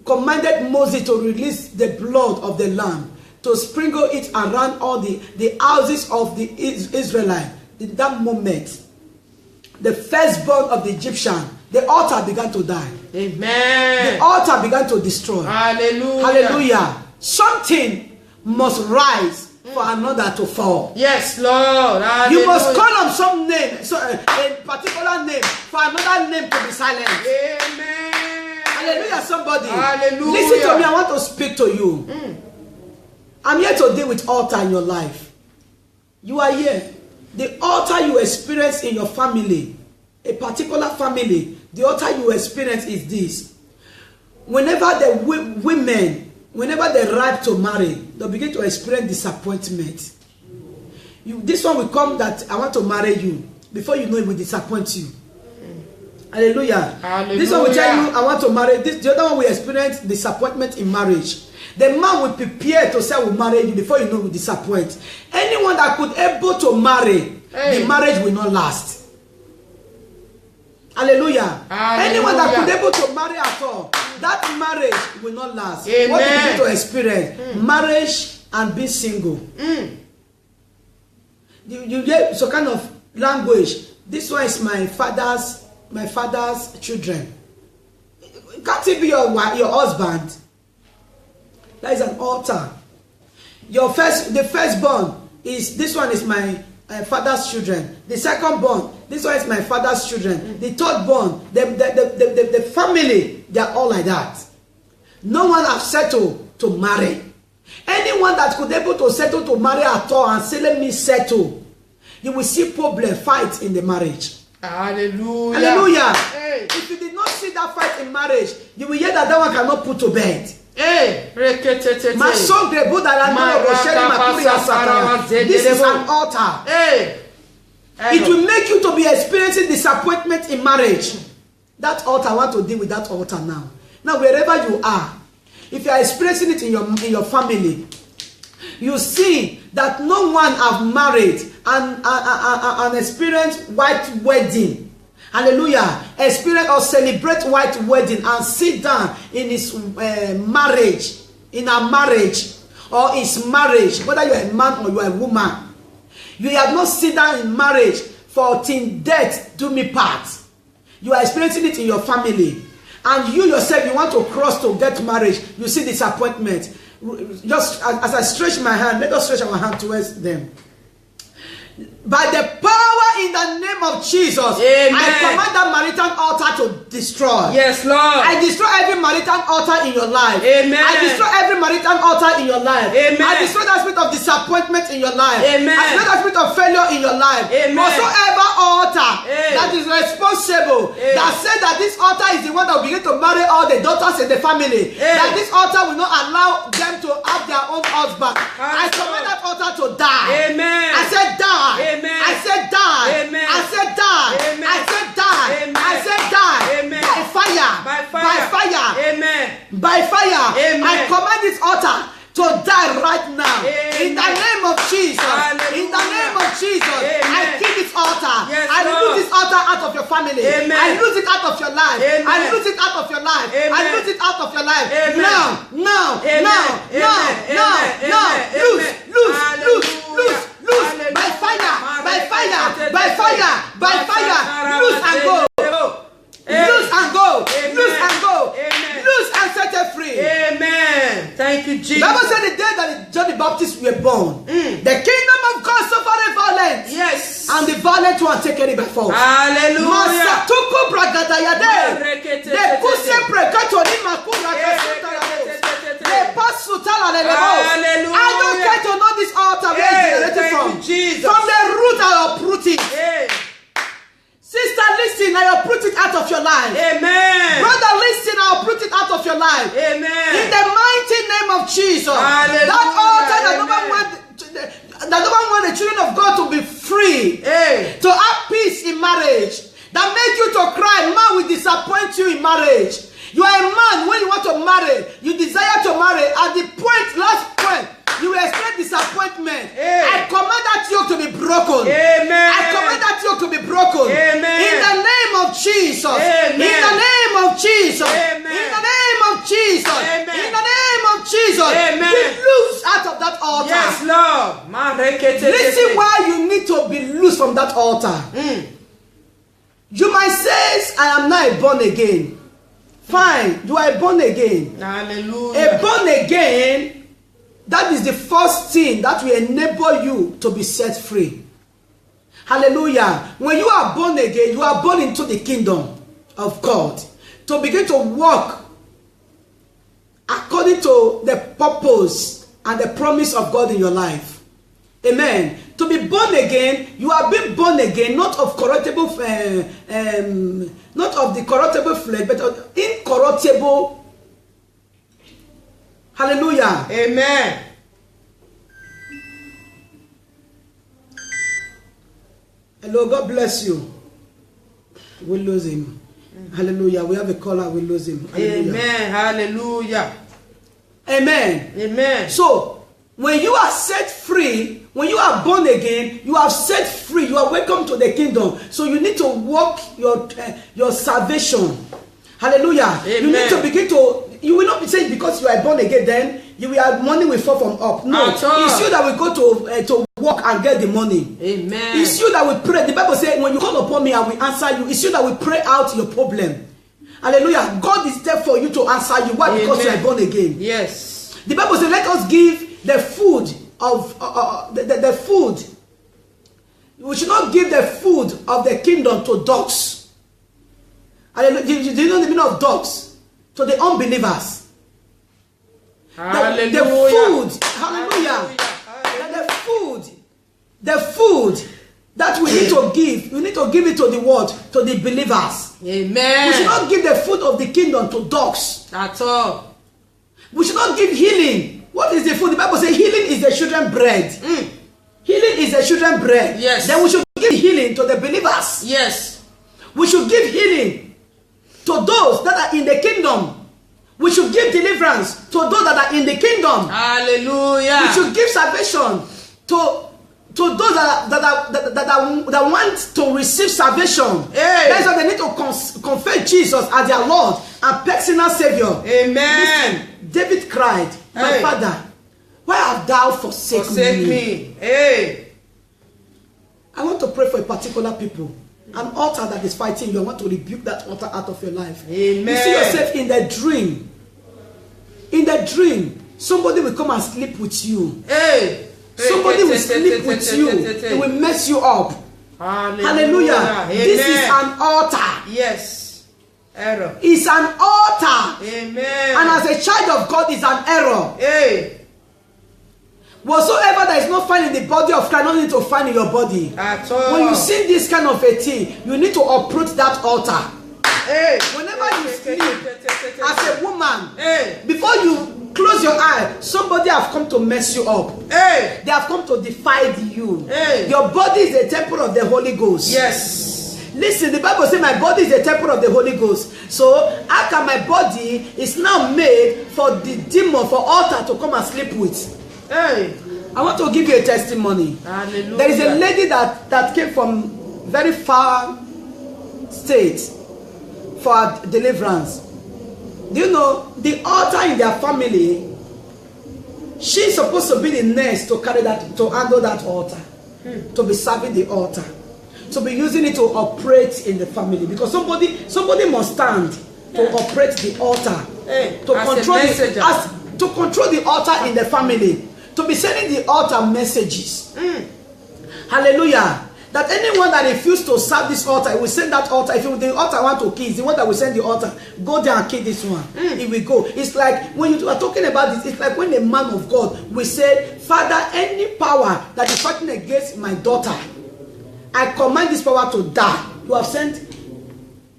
commanded Moses to release the blood of the lamb, to sprinkle it around all the houses of the Israelites, in that moment, the firstborn of the Egyptian, the altar began to die. Amen. The altar began to destroy. Hallelujah. Hallelujah. Something must rise for another to fall. Yes, Lord. Hallelujah. You must call on some name, a particular name, for another name to be silent. Amen. Hallelujah, somebody. Hallelujah. Listen to me, I want to speak to you. I'm here to deal with altar in your life. You are here. The altar you experience in your family, a particular family, the altar you experience is this. Whenever the women, whenever they're ripe to marry, they'll begin to experience disappointment. This one will come that I want to marry you. Before you know it will disappoint you. Hallelujah. Hallelujah. This one will tell you I want to marry. The other one will experience disappointment in marriage. The man will prepare to say I will marry you. Before you know it will disappoint. Anyone that could able to marry, the marriage will not last. Hallelujah. Hallelujah. Anyone that could able to marry at all, that marriage will not last. Amen. What you need to experience? Marriage and be single. You get some kind of language. This one is my father's children. Can't it be your husband? That is an altar. The firstborn is, this one is my father's children. The secondborn, this one is my father's children. The thirdborn, the family, they are all like that. No one has settled to marry. Anyone that could able to settle to marry at all and say, let me settle, you will see problem, fight in the marriage. Hallelujah. Hallelujah. Hey. If you did not see that fight in marriage, you will hear that one cannot put to bed. Hey, this is an altar. Hey. It will make you to be experiencing disappointment in marriage. That altar, I want to deal with that altar now. Now, wherever you are, if you are experiencing it in your family, you see that no one have married and experienced white wedding. Hallelujah. Experience or celebrate white wedding and sit down in his marriage, in a marriage or his marriage, whether you are a man or you are a woman. You have not sit down in marriage for till death do me part. You are experiencing it in your family. And you yourself, you want to cross to get marriage. You see disappointment. Just as I stretch my hand, let us stretch our hand towards them. By the power in the name of Jesus, Amen. I command that marital altar to destroy. Yes, Lord. I destroy every marital altar in your life. Amen. I destroy every marital altar in your life. Amen. I destroy that spirit of disappointment in your life. Amen. I destroy that spirit of failure in your life. Amen. Whatsoever altar Amen. that is responsible, Amen. that said that this altar is the one that will begin to marry all the daughters in the family, Amen. that this altar will not allow them to have their own husband. I command that altar to die. Amen. I said die. Amen. I said die. Amen. I said die. Amen. I said die. Amen. I said die. Amen. By fire. By fire. By fire. Amen. By fire. Amen. I command this altar to die right now. Amen. In the name of Jesus. Hallelujah. In the name of Jesus. Amen. I kill this altar. Yes, I Lord. remove this altar out of your family. Amen. I lose it out of your life. Amen. I lose it out of your life. Amen. I lose it out of your life. Amen. Now. Amen. Amen. Lose. Hallelujah. By fire. By fire. By fire. By fire. Lose and go. Loose and go. Amen. Loose and go. Amen. Loose and set her free. Amen. Thank you, Jesus. The Bible said the day that John the Baptist were born, the kingdom of God suffered violence. Yes. And the violent one taken it by force. Hallelujah. Masatuku bragadayade. The kuse prekatoni makura Hallelujah. I don't care to know this altar where it's generated from. From the root I uproot it. Sister, listen, I uproot it out of your life. Amen. Brother, listen, I uproot it out of your life. Amen. In the mighty name of Jesus. Hallelujah. That altar that Amen. no one want the children of God to be free, to have peace in marriage, that make you to cry. Man will disappoint you in marriage. You are a man, when you want to marry, you desire to marry, at the last point, you will experience disappointment. I command that yoke to be broken. Amen. I command that yoke to be broken. Amen. In the name of Jesus. Amen. In the name of Jesus. Amen. In the name of Jesus. Amen. In the name of Jesus. Amen. Be loose out of that altar. Yes, Lord. Listen why you need to be loose from that altar. You might say, I am not born again. Fine, you are born again. Hallelujah. A born again, that is the first thing that will enable you to be set free. Hallelujah. When you are born again, you are born into the kingdom of God to begin to walk according to the purpose and the promise of God in your life. Amen. To be born again, you are being born again, not of corruptible, not of the corruptible flesh, but of incorruptible. Hallelujah. Amen. Hello, God bless you. We'll lose him. Hallelujah. We have a caller, we'll lose him. Hallelujah. Amen. Hallelujah. Amen. Amen. So, when you are set free, When you are born again, you are set free. You are welcome to the kingdom. So you need to walk your salvation. Hallelujah. Amen. You need to begin to. You will not be saying because you are born again, then you will have money will fall from up. No, it's you that will go to work and get the money. Amen. It's you that will pray. The Bible says, when you call upon me, I will answer you. It's you that will pray out your problem. Hallelujah. God is there for you to answer you. Why? Because you are born again. Yes. The Bible says, let us give the food of the food. We should not give the food of the kingdom to dogs. Hallelujah. Do you know the meaning of dogs? To the unbelievers. Hallelujah. The food. Hallelujah. The food that we need to give, we need to give it to the world, to the believers. Amen. We should not give the food of the kingdom to dogs. At all. We should not give healing. What is the food? The Bible says healing is the children's bread. Healing is the children's bread. Yes. Then we should give healing to the believers. Yes. We should give healing to those that are in the kingdom. We should give deliverance to those that are in the kingdom. Hallelujah. We should give salvation to those that want to receive salvation. Hey. That's why they need to confess Jesus as their Lord and personal Savior. Amen. Listen, David cried, my Father, why have thou forsaken me? Hey. I want to pray for a particular people. An altar that is fighting you. I want to rebuke that altar out of your life. Amen. You see yourself in the dream. In the dream, somebody will come and sleep with you. Hey. Somebody will sleep with you. It will mess you up. Hallelujah. This is an altar. Yes. Error. It's an altar. Amen. And as a child of God, it's an error. Hey. Whatsoever that is not found in the body of Christ, not need to find in your body. At all. When you see this kind of a thing, you need to uproot that altar. Hey. Whenever you sleep as a woman, hey, before you close your eye, somebody have come to mess you up. Hey. They have come to defy you. Hey. Your body is a temple of the Holy Ghost. Yes. Listen, the Bible says my body is a temple of the Holy Ghost. So how can my body is now made for the demon, for altar to come and sleep with? Hey. I want to give you a testimony. Hallelujah. There is a lady that came from very far state for deliverance. Do you know the altar in their family? She's supposed to be the nurse to carry that, to handle that altar, to be serving the altar, to be using it to operate in the family, because somebody must stand to operate the altar, to control the altar in the family, to be sending the altar messages. Hallelujah. That anyone that refuses to serve this altar, will send that altar. If the altar want to kill, it's the one that will send the altar. Go there and kill this one. It will go. It's like when you are talking about this, it's like when a man of God will say, Father, any power that is fighting against my daughter, I command this power to die. You have sent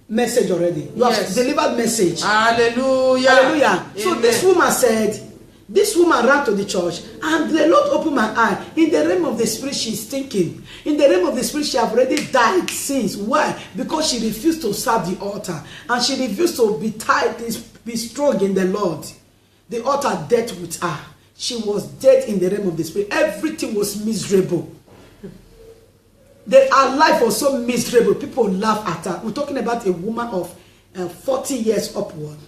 message already. You have delivered message. Hallelujah. Hallelujah. So Amen. this woman said, this woman ran to the church, and the Lord opened my eye. In the realm of the spirit, she's thinking. In the realm of the spirit, she have already died since. Why? Because she refused to serve the altar, and she refused to be tied, be strong in the Lord. The altar dealt with her. She was dead in the realm of the spirit. Everything was miserable. Her life was so miserable. People laugh at her. We're talking about a woman of 40 years upward.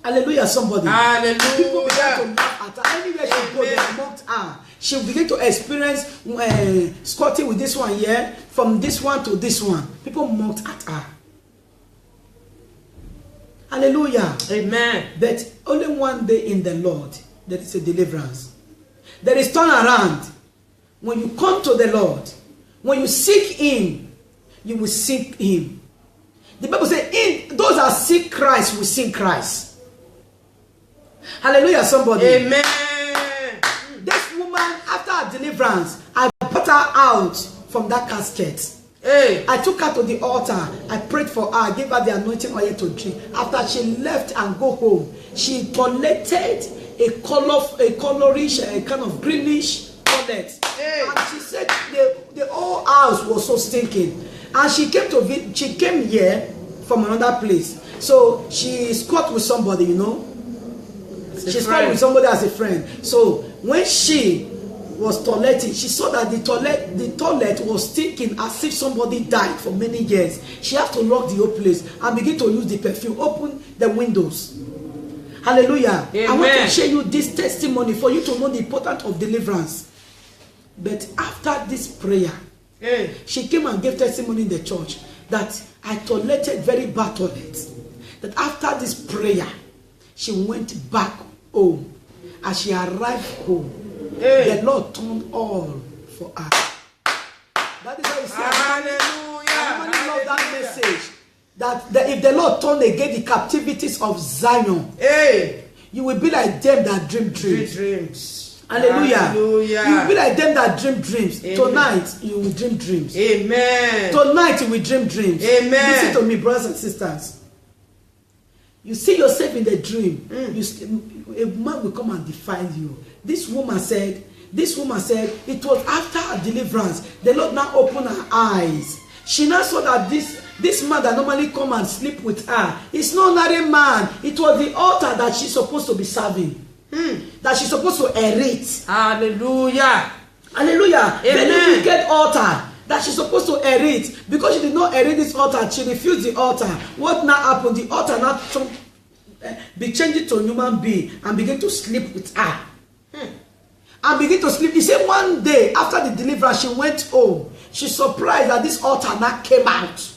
Hallelujah, somebody. Hallelujah. People began to laugh at her. Anywhere she go, they mocked her. She will begin to experience squatting with this one here, from this one to this one. People mocked at her. Hallelujah. Amen. But only one day in the Lord, there is a deliverance. There is turnaround. When you come to the Lord, when you seek Him, you will seek Him. The Bible says, those that seek Christ will seek Christ. Hallelujah, somebody. Amen. This woman, after her deliverance, I brought her out from that casket. Hey. I took her to the altar. I prayed for her. I gave her the anointing oil to drink. After she left and go home, she collected a colorish, a kind of greenish collet. Hey. And she said the whole house was so stinking. And she came here from another place. So she squat with somebody, you know. She squat with somebody as a friend. So when she was toileting. She saw that the toilet was stinking as if somebody died for many years. She had to lock the whole place and begin to use the perfume, open the windows. Hallelujah. Amen. I want to share you this testimony for you to know the importance of deliverance. But after this prayer, she came and gave testimony in the church that I tolerated very bad toilet. That after this prayer, she went back home. As she arrived home, the Lord turned all for her. That is why you see, hallelujah. I really love that message. That if the Lord turned again the captivities of Zion, you will be like them that dream dreams. Hallelujah. Hallelujah. You will be like them that dream dreams. Amen. Tonight, you will dream dreams. Amen. Tonight, you will dream dreams. Amen. Listen to me, brothers and sisters. You see yourself in the dream. A man will come and define you. This woman said, it was after her deliverance, the Lord now opened her eyes. She now saw that this man that normally come and sleep with her, it's not another man. It was the altar that she's supposed to be serving. That she's supposed to inherit. Hallelujah. Hallelujah. Amen. Very wicked altar that she's supposed to inherit. Because she did not inherit this altar, she refused the altar. What now happened? The altar now be changed to a human being and begin to sleep with her. And begin to sleep. He said one day after the deliverance, she went home. She's surprised that this altar now came out.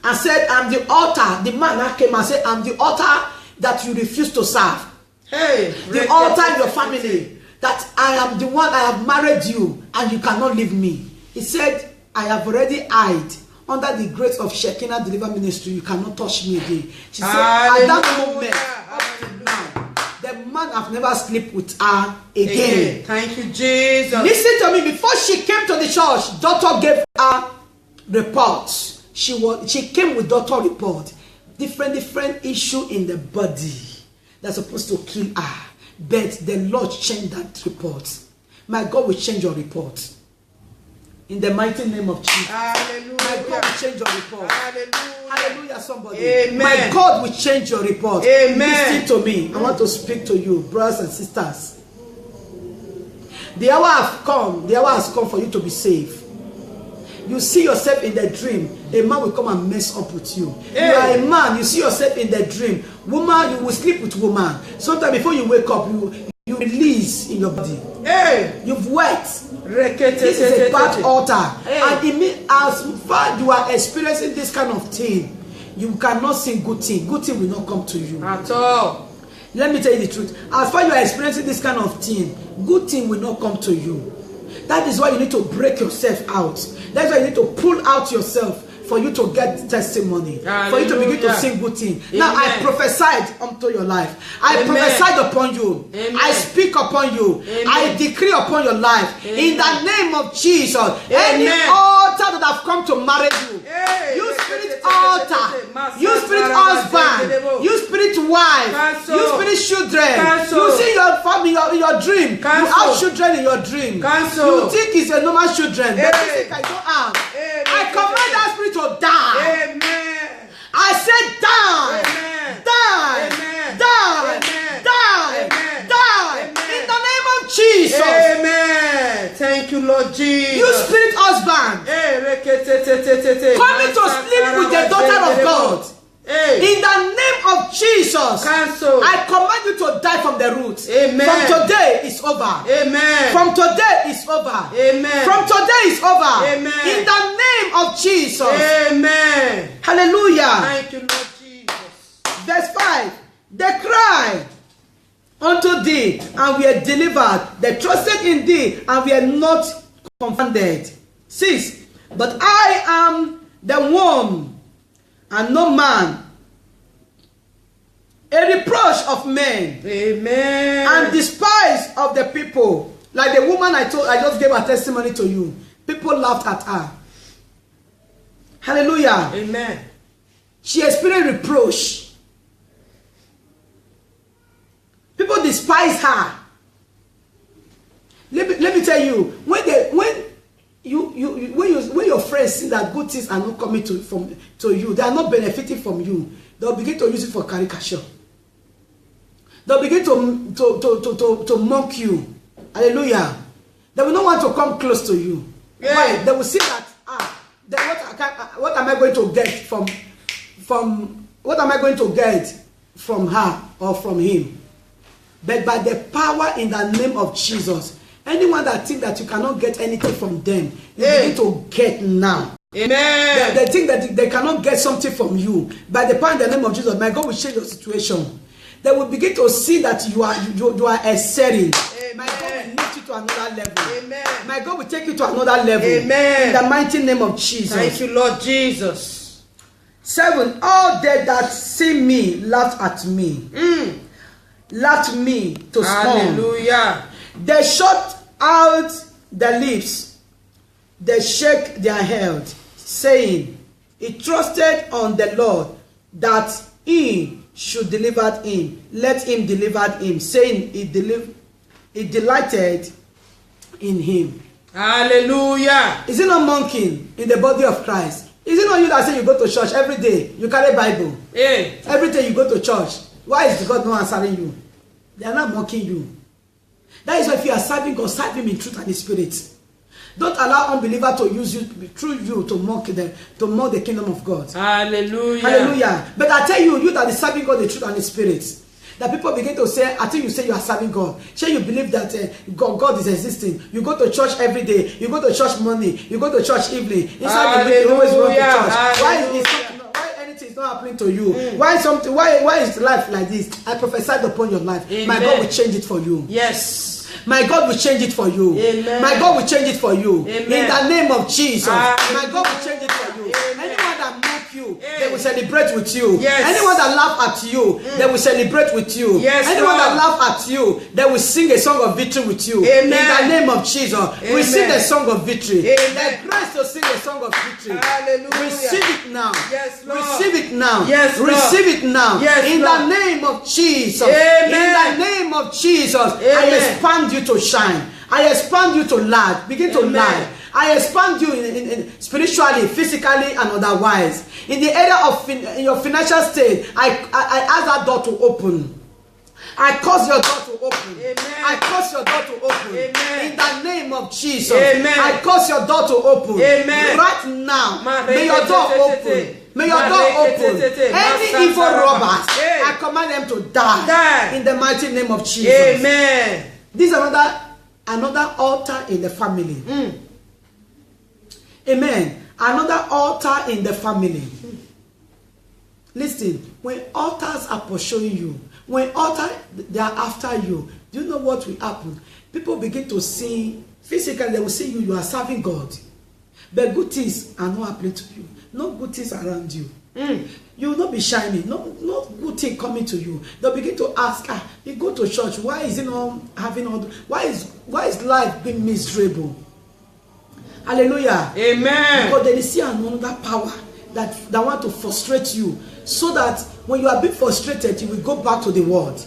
And said, I'm the altar. The man now came and said, I'm the altar that you refuse to serve. The altar in your family. That I am the one, I have married you and you cannot leave me. He said, I have already hid under the grace of Shekinah Deliver Ministry. You cannot touch me again. She said, at that moment, up to now, the man have never slept with her again. Thank you, Jesus. Listen to me. Before she came to the church, doctor gave her reports. She came with doctor report. Different issue in the body that's supposed to kill her. But the Lord changed that report. My God will change your report. In the mighty name of Jesus. Hallelujah. My God will change your report. Hallelujah. Hallelujah, somebody. Amen. My God will change your report. Amen. Listen to me. I want to speak to you, brothers and sisters. The hour has come. The hour has come for you to be saved. You see yourself in the dream, a man will come and mess up with you. You are a man, you see yourself in the dream. Woman, you will sleep with woman. Sometimes before you wake up, you release in your body. You've worked. This is a bad altar. And it means as far you are experiencing this kind of thing, you cannot sing good thing. Good thing will not come to you. At all. Let me tell you the truth. As far you are experiencing this kind of thing, good thing will not come to you. That is why you need to break yourself out. That's why you need to pull out yourself for you to get testimony. Hallelujah. For you to begin to sing good thing. Amen. Now I prophesied unto your life. I prophesied upon you. Amen. I speak upon you. Amen. I decree upon your life. Amen. In the name of Jesus. Amen. Any altar that have come to marry you. You spirit altar. You spirit husband. You spirit wife. You spirit children. You see your family in your dream. You have children in your dream. You think it's a normal children. But you think I don't have. I command that spirit to die. Amen. I said die. Amen. Die. Amen. Die. Amen. Die. Amen. Die. Amen. In the name of Jesus. Amen. Thank you, Lord Jesus. You spirit husband. Coming to sleep with the daughter of God. In the name of Jesus. Cancel. I command you to die from the roots. Amen. From today it's over. Amen. From today it's over. Amen. From today it's over. Amen. In the name of Jesus. Amen. Hallelujah. Thank you, Lord Jesus. Verse 5. They cried unto thee, and we are delivered. They trusted in thee, and we are not confounded. 6. But I am the one, and no man, a reproach of men. Amen. And despise of the people. Like the woman I just gave a testimony to you. People laughed at her. Hallelujah. Amen. She experienced reproach. People despise her. Let me tell you, when your friends see that good things are not coming to you, they are not benefiting from you, they'll begin to use it for caricature. They'll begin to mock you. Hallelujah. They will not want to come close to you. Yeah. Why? They will see that what am I going to get from what am I going to get from her or from him? But by the power in the name of Jesus, anyone that think that you cannot get anything from them, you begin to get now. Amen. They think that they cannot get something from you. By the power in the name of Jesus, my God will change your situation. They will begin to see that you are excelling. My God will lift you to another level. Amen. My God will take you to another level. Amen. In the mighty name of Jesus. Thank you, Lord Jesus. 7. All they that see me laughed at me. Laughed me to scorn. Hallelujah. They shut out their lips. They shake their head, saying, He trusted on the Lord that He should deliver him. Let Him deliver him, saying He delighted in Him. Hallelujah. Is it not mocking in the body of Christ? Is it not you that say you go to church every day? You carry Bible. Hey. Every day you go to church. Why is God not answering you? They are not mocking you. That is why if you are serving God, serve Him in truth and in spirit. Don't allow unbeliever to use you through you to mock the kingdom of God. Hallelujah. Hallelujah. But I tell you, you that is serving God in truth and in spirit, that people begin to say, I think you say you are serving God. Say you believe that God is existing. You go to church every day. You go to church morning. You go to church evening. Inside the week, you always run to church. Why anything is not happening to you? Why is life like this? I prophesied upon your life. Amen. My God will change it for you. Yes. My God will change it for you. Amen. My God will change it for you. Amen. In the name of Jesus. Amen. My God will change it for you. Amen. Anyone that mock you, Amen. they will celebrate with you. Yes. Anyone that laugh at you, they will celebrate with you. Yes, anyone Lord. that laugh at you, they will sing a song of victory with you. Amen. In the name of Jesus. Amen. Receive a song of victory. Amen. The grace to sing a song of victory. Hallelujah. Receive it now. Yes, Lord. Receive it now. Yes, Lord. Receive it now. Yes, in Lord. the name of Jesus. Amen. In the name of Jesus. I Amen. expand you to shine. I expand you to light. Begin to Amen. light. I expand you in spiritually, physically, and otherwise. In the area of in your financial state, I ask that door to open. I cause your door to open. Amen. I cause your door to open. Amen. In the name of Jesus. Amen. I cause your door to open. Amen. Right now. Ma- May your door open. May your Ma- door Ma- open. Any Ma- evil robbers, Hey. I command them to die. Die. In the mighty name of Jesus. Amen. This is another altar in the family. Amen. Another altar in the family. Listen, when altars are pursuing you, when altars they are after you, do you know what will happen? People begin to see, physically they will see you are serving God. But good things are not happening to you. No good things around you. You will not be shining. No good thing coming to you. They'll begin to ask, you go to church, why is it not having all why is life being miserable? Hallelujah. Amen. Because there is still another power that want to frustrate you, so that when you are being frustrated, you will go back to the world.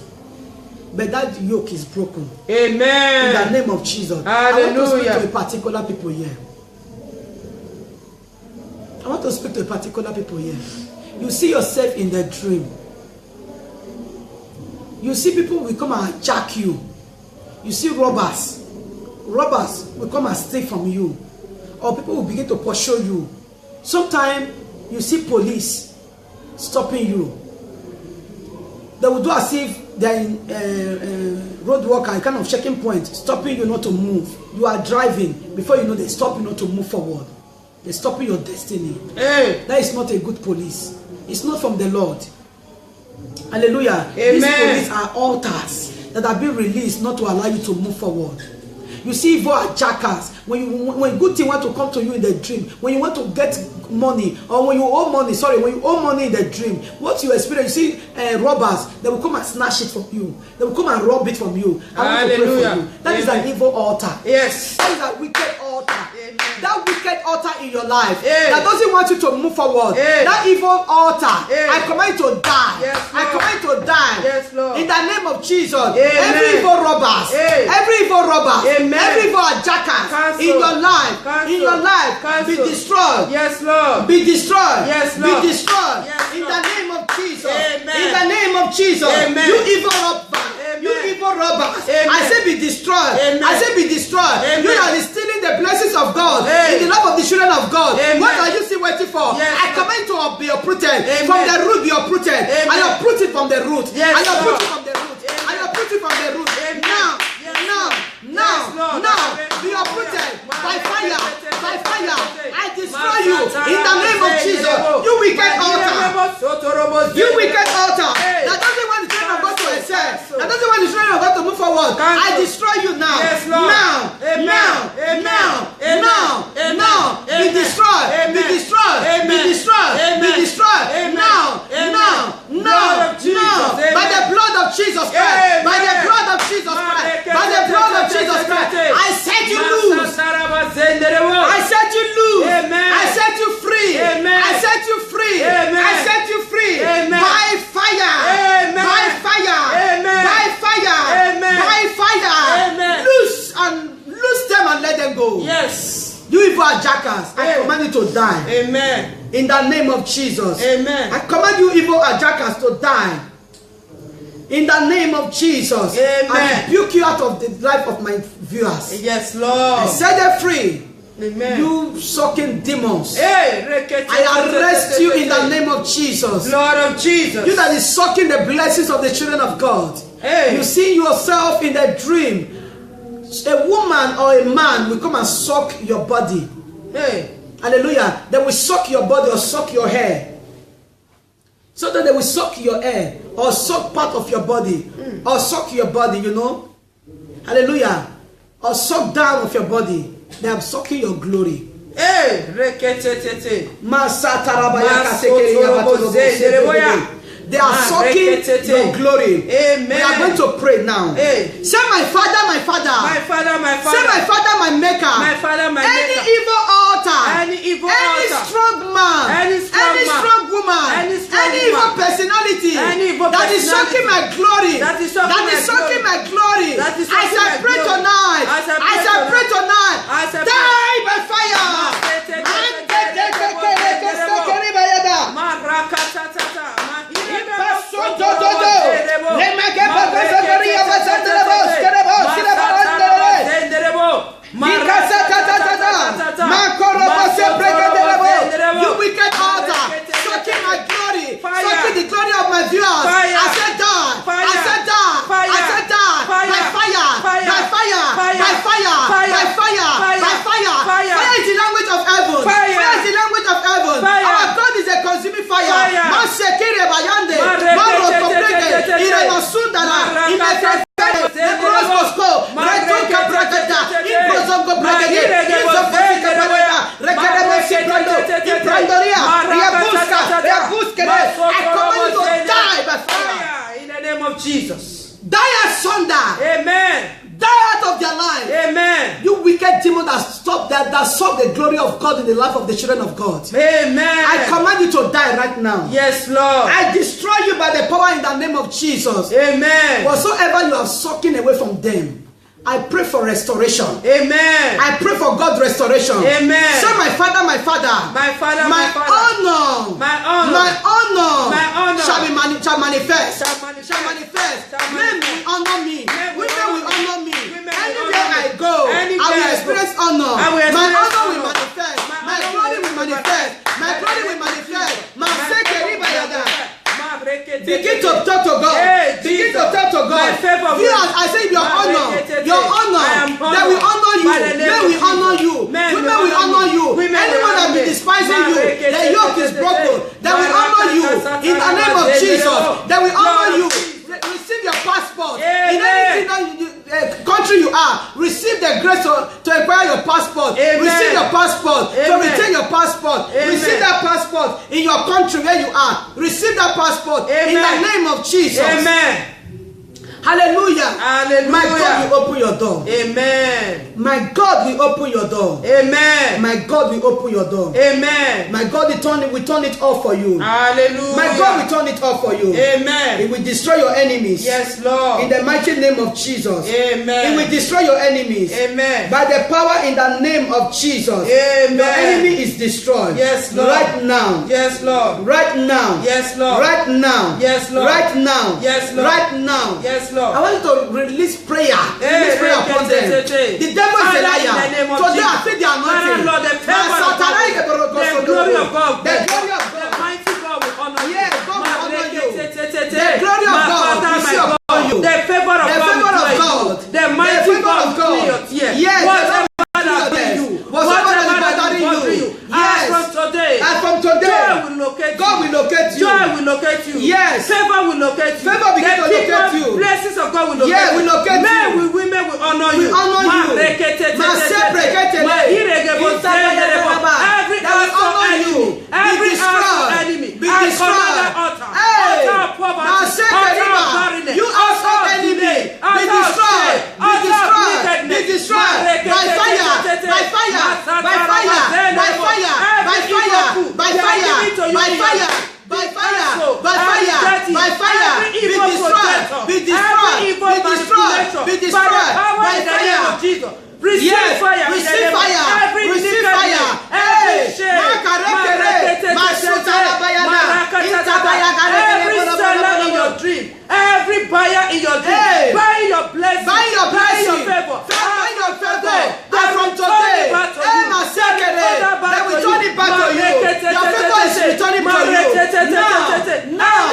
But that yoke is broken. Amen. In the name of Jesus. Hallelujah. I want to speak to a particular people here. I want to speak to a particular people here. You see yourself in the dream. You see people will come and attack you. You see robbers. Robbers will come and steal from you. Or people will begin to pursue you. Sometimes you see police stopping you. They will do as if they're in road worker, kind of checking point, stopping you not to move. You are driving. Before you know, they stop you not to move forward. They're stopping your destiny. Hey. That is not a good police. It's not from the Lord. Hallelujah. Amen. These police are altars that are being released not to allow you to move forward. You see evil jackals. When good thing want to come to you in the dream, when you want to get money, or when you owe money, when you owe money in the dream, what you experience, you see robbers, they will come and snatch it from you. They will come and rob it from you. I want to pray for you. That is an evil altar. Yes. That is a wicked altar. Amen. That wicked altar in your life Yeah. that doesn't want you to move forward. Yeah. That evil altar, Yeah. I command you to die. Yes, I command you to die. Yes, Lord. In the name of Jesus. Amen. Every evil robbers, Yeah. every evil robbers, Amen. every evil jackals Cancel. in your life, Cancel. be Cancel. destroyed. Yes, Lord. Be destroyed. Yes, Lord. Be destroyed. Yes, in Lord. the name of Jesus. Amen. In the name of Jesus. Amen. You evil robber. Amen. Amen. You evil robbers. Amen. I say be destroyed. Amen. I say be destroyed. Amen. You are stealing the blessings of God Amen. in the life of the children of God. Amen. What are you still waiting for? Yes, I command to be uprooted. Amen. From the root be uprooted. Amen. I uproot it from the root. Yes, I uproot Lord. it from the root. Amen. I uproot it from the root. Amen. Now, Yes, now, Lord. now, Yes, Lord. now, Amen. be uprooted by fire, by fire. I destroy Masatara you in the name of Jesus. You wicked altar. You wicked altar that doesn't want the children of God to excel, that doesn't want the children of God to move forward. I destroy you now. Yes, Lord. Now, Amen. now, Amen. now, Amen. now, Amen. now. Be Amen. destroyed. Be Amen. destroyed. Be Amen. destroyed. Be Amen. destroyed. Amen. Now, Amen. now, Blood now, of Jesus. now. Amen. By the blood of Jesus Christ. Amen. By the blood of Jesus Christ. By the blood of Jesus Christ. I set you loose. I set you loose. Amen. I set you free. Amen. I set you free. Amen. I set you free. Amen. By fire. Amen. By fire. Amen. By fire. Amen. By fire. Amen. Loose them and let them go. Yes. You evil jackals, I Amen. command you to die. Amen. In the name of Jesus. Amen. I command you evil jackals to die. In the name of Jesus. Amen. I rebuke you out of the life of my viewers. Yes, I Lord. set them free. Amen. You sucking demons. Hey, I arrest you in the name of Jesus. Lord of Jesus. You that is sucking the blessings of the children of God. Hey. You see yourself in a dream. A woman or a man will come and suck your body. Hey. Hallelujah. They will suck your body or suck your hair. So that they will suck your hair or suck part of your body or suck your body, you know. Hallelujah. Or suck down of your body. They are sucking your glory. Hey, They are sucking your glory. Amen. We are going to pray now. Hey. Say, my Father, my Father. My Father, my Father. Say, my Father, my Maker. My Father, my Any Maker. evil altar. Any evil Any altar. strong man. Any strong man. strong woman. Any strong Any woman. evil personality. Any evil that is personality. sucking my glory. That is sucking my glory. my glory. That is As sucking I my pray glory. tonight. As I As I pray tonight. As I pray. Die by fire. You wicked altar, sucking my glory, sucking the glory of my viewers. Fire. I said die. Fire. I said die. Fire. I said die. Fire. By fire. Fire. By fire. Fire. By fire. Fire. By fire. Fire. By fire. Fire. Fire is the language of heaven. Fire. Fire is the language of heaven. Fire. Our God is a consuming fire. Fire. Masekere bayande. Mareke Maro te te kopreke. te te te. Iremasundana. Maraka Imekete. te te te. Nebroskosko. Retonka braketa. Improzongo brakete. Inzopofika braketa. Rekedemesi brando. Imprandoria. Reabuska. Reabuskere. I command you to die by fire. Fire in the name of Jesus. Die asunder. Amen. Die out of their life. Amen. You wicked demon that suck the glory of God in the life of the children of God. Amen. I command you to die right now. Yes, Lord. I destroy you by the power in the name of Jesus. Amen. Whatsoever you are sucking away from them, I pray for restoration. Amen. I pray for God's restoration. Amen. Say, my Father, my Father. My Father, my my Father. honor. My honor. My honor. My honor. Shall manifest. Shall manifest. Shall manifest. Shall Men manifest. will honor me. Men will Women will honor honor me. Women will Anywhere honor I me. go, Anywhere I will I go. experience honor. I will My experience honor will honor. manifest. My My honor glory will will manifest. My My glory will glory will manifest. My Masekeri bayada. Begin Begin to talk to God. Hey, Begin to Jesus. talk to God. My favor will- Viewers, I say your honor. Your I honor. am They will honor you. by the name Men of will Jesus. honor you. Men Women will will honor honor you. me. Women will Anyone that honor be me. despising you, the yoke is broken. They will honor you. In the name of Jesus, they will honor you. Receive your passport. In Amen. anything country you are, receive the grace to acquire your passport. Amen. Receive your passport. To Amen. retain your passport. Amen. Receive that passport in your country where you are. Receive that passport in the Amen. name of Jesus. Amen. Hallelujah. Hallelujah. My God will open your door. Amen. My God will open your door. Amen. My God will open your door. Amen. My God will turn it off for you. Hallelujah. My God will turn it off for you. Amen. It will destroy your enemies. Yes, Lord. In the mighty name of Jesus. Amen. It will destroy your enemies. Amen. By the power in the name of Jesus. Amen. Your enemy is destroyed. Yes, Lord. Right now. Yes, Lord. Right now. Yes, Lord. Right now. Yes, Lord. Right now. Yes, Lord. Right now. Yes, Lord. I want you to release prayer. Release prayer upon them. The devil is a liar. Today I feel the anointing. Lord, the favor of God, the glory of God, the glory of the God. mighty God will honor you. Yes, God will honor you. The glory of God will see upon you. The favor of The God favor will of clear God. you. The mighty favor God of will God. clear your tears. Yes, Whatever that yes. you, Whatever that is bothering bothering you. Yes. as from today, And from today, joy will locate God you. will locate you. Joy will locate you. Yes. Favor will locate you. Favor begin to locate you. Blessings of God will locate Yeah, you. will locate you. Men will women will honor you. Will honor you. Every altar enemy, every altar enemy, be I destroyed. command that altar. Hey, Altar of poverty, altar of barrenness, you also altar of enemy, delay, be altar of destroyed, shame, be altar of destroyed, be wickedness. destroyed by fire, by fire, by fire, by fire, by fire, by fire, by fire. By fire, by fire, by fire, be destroyed, be destroyed, be destroyed, be destroyed by fire. Receive fire, receive fire, every receive fire. every shame, every seller in your dream, every buyer in your dream, buy your blessing, buy your blessing, favor, buy your favor. And from today, they will turn it back to you. Your favor is returning to you. Now,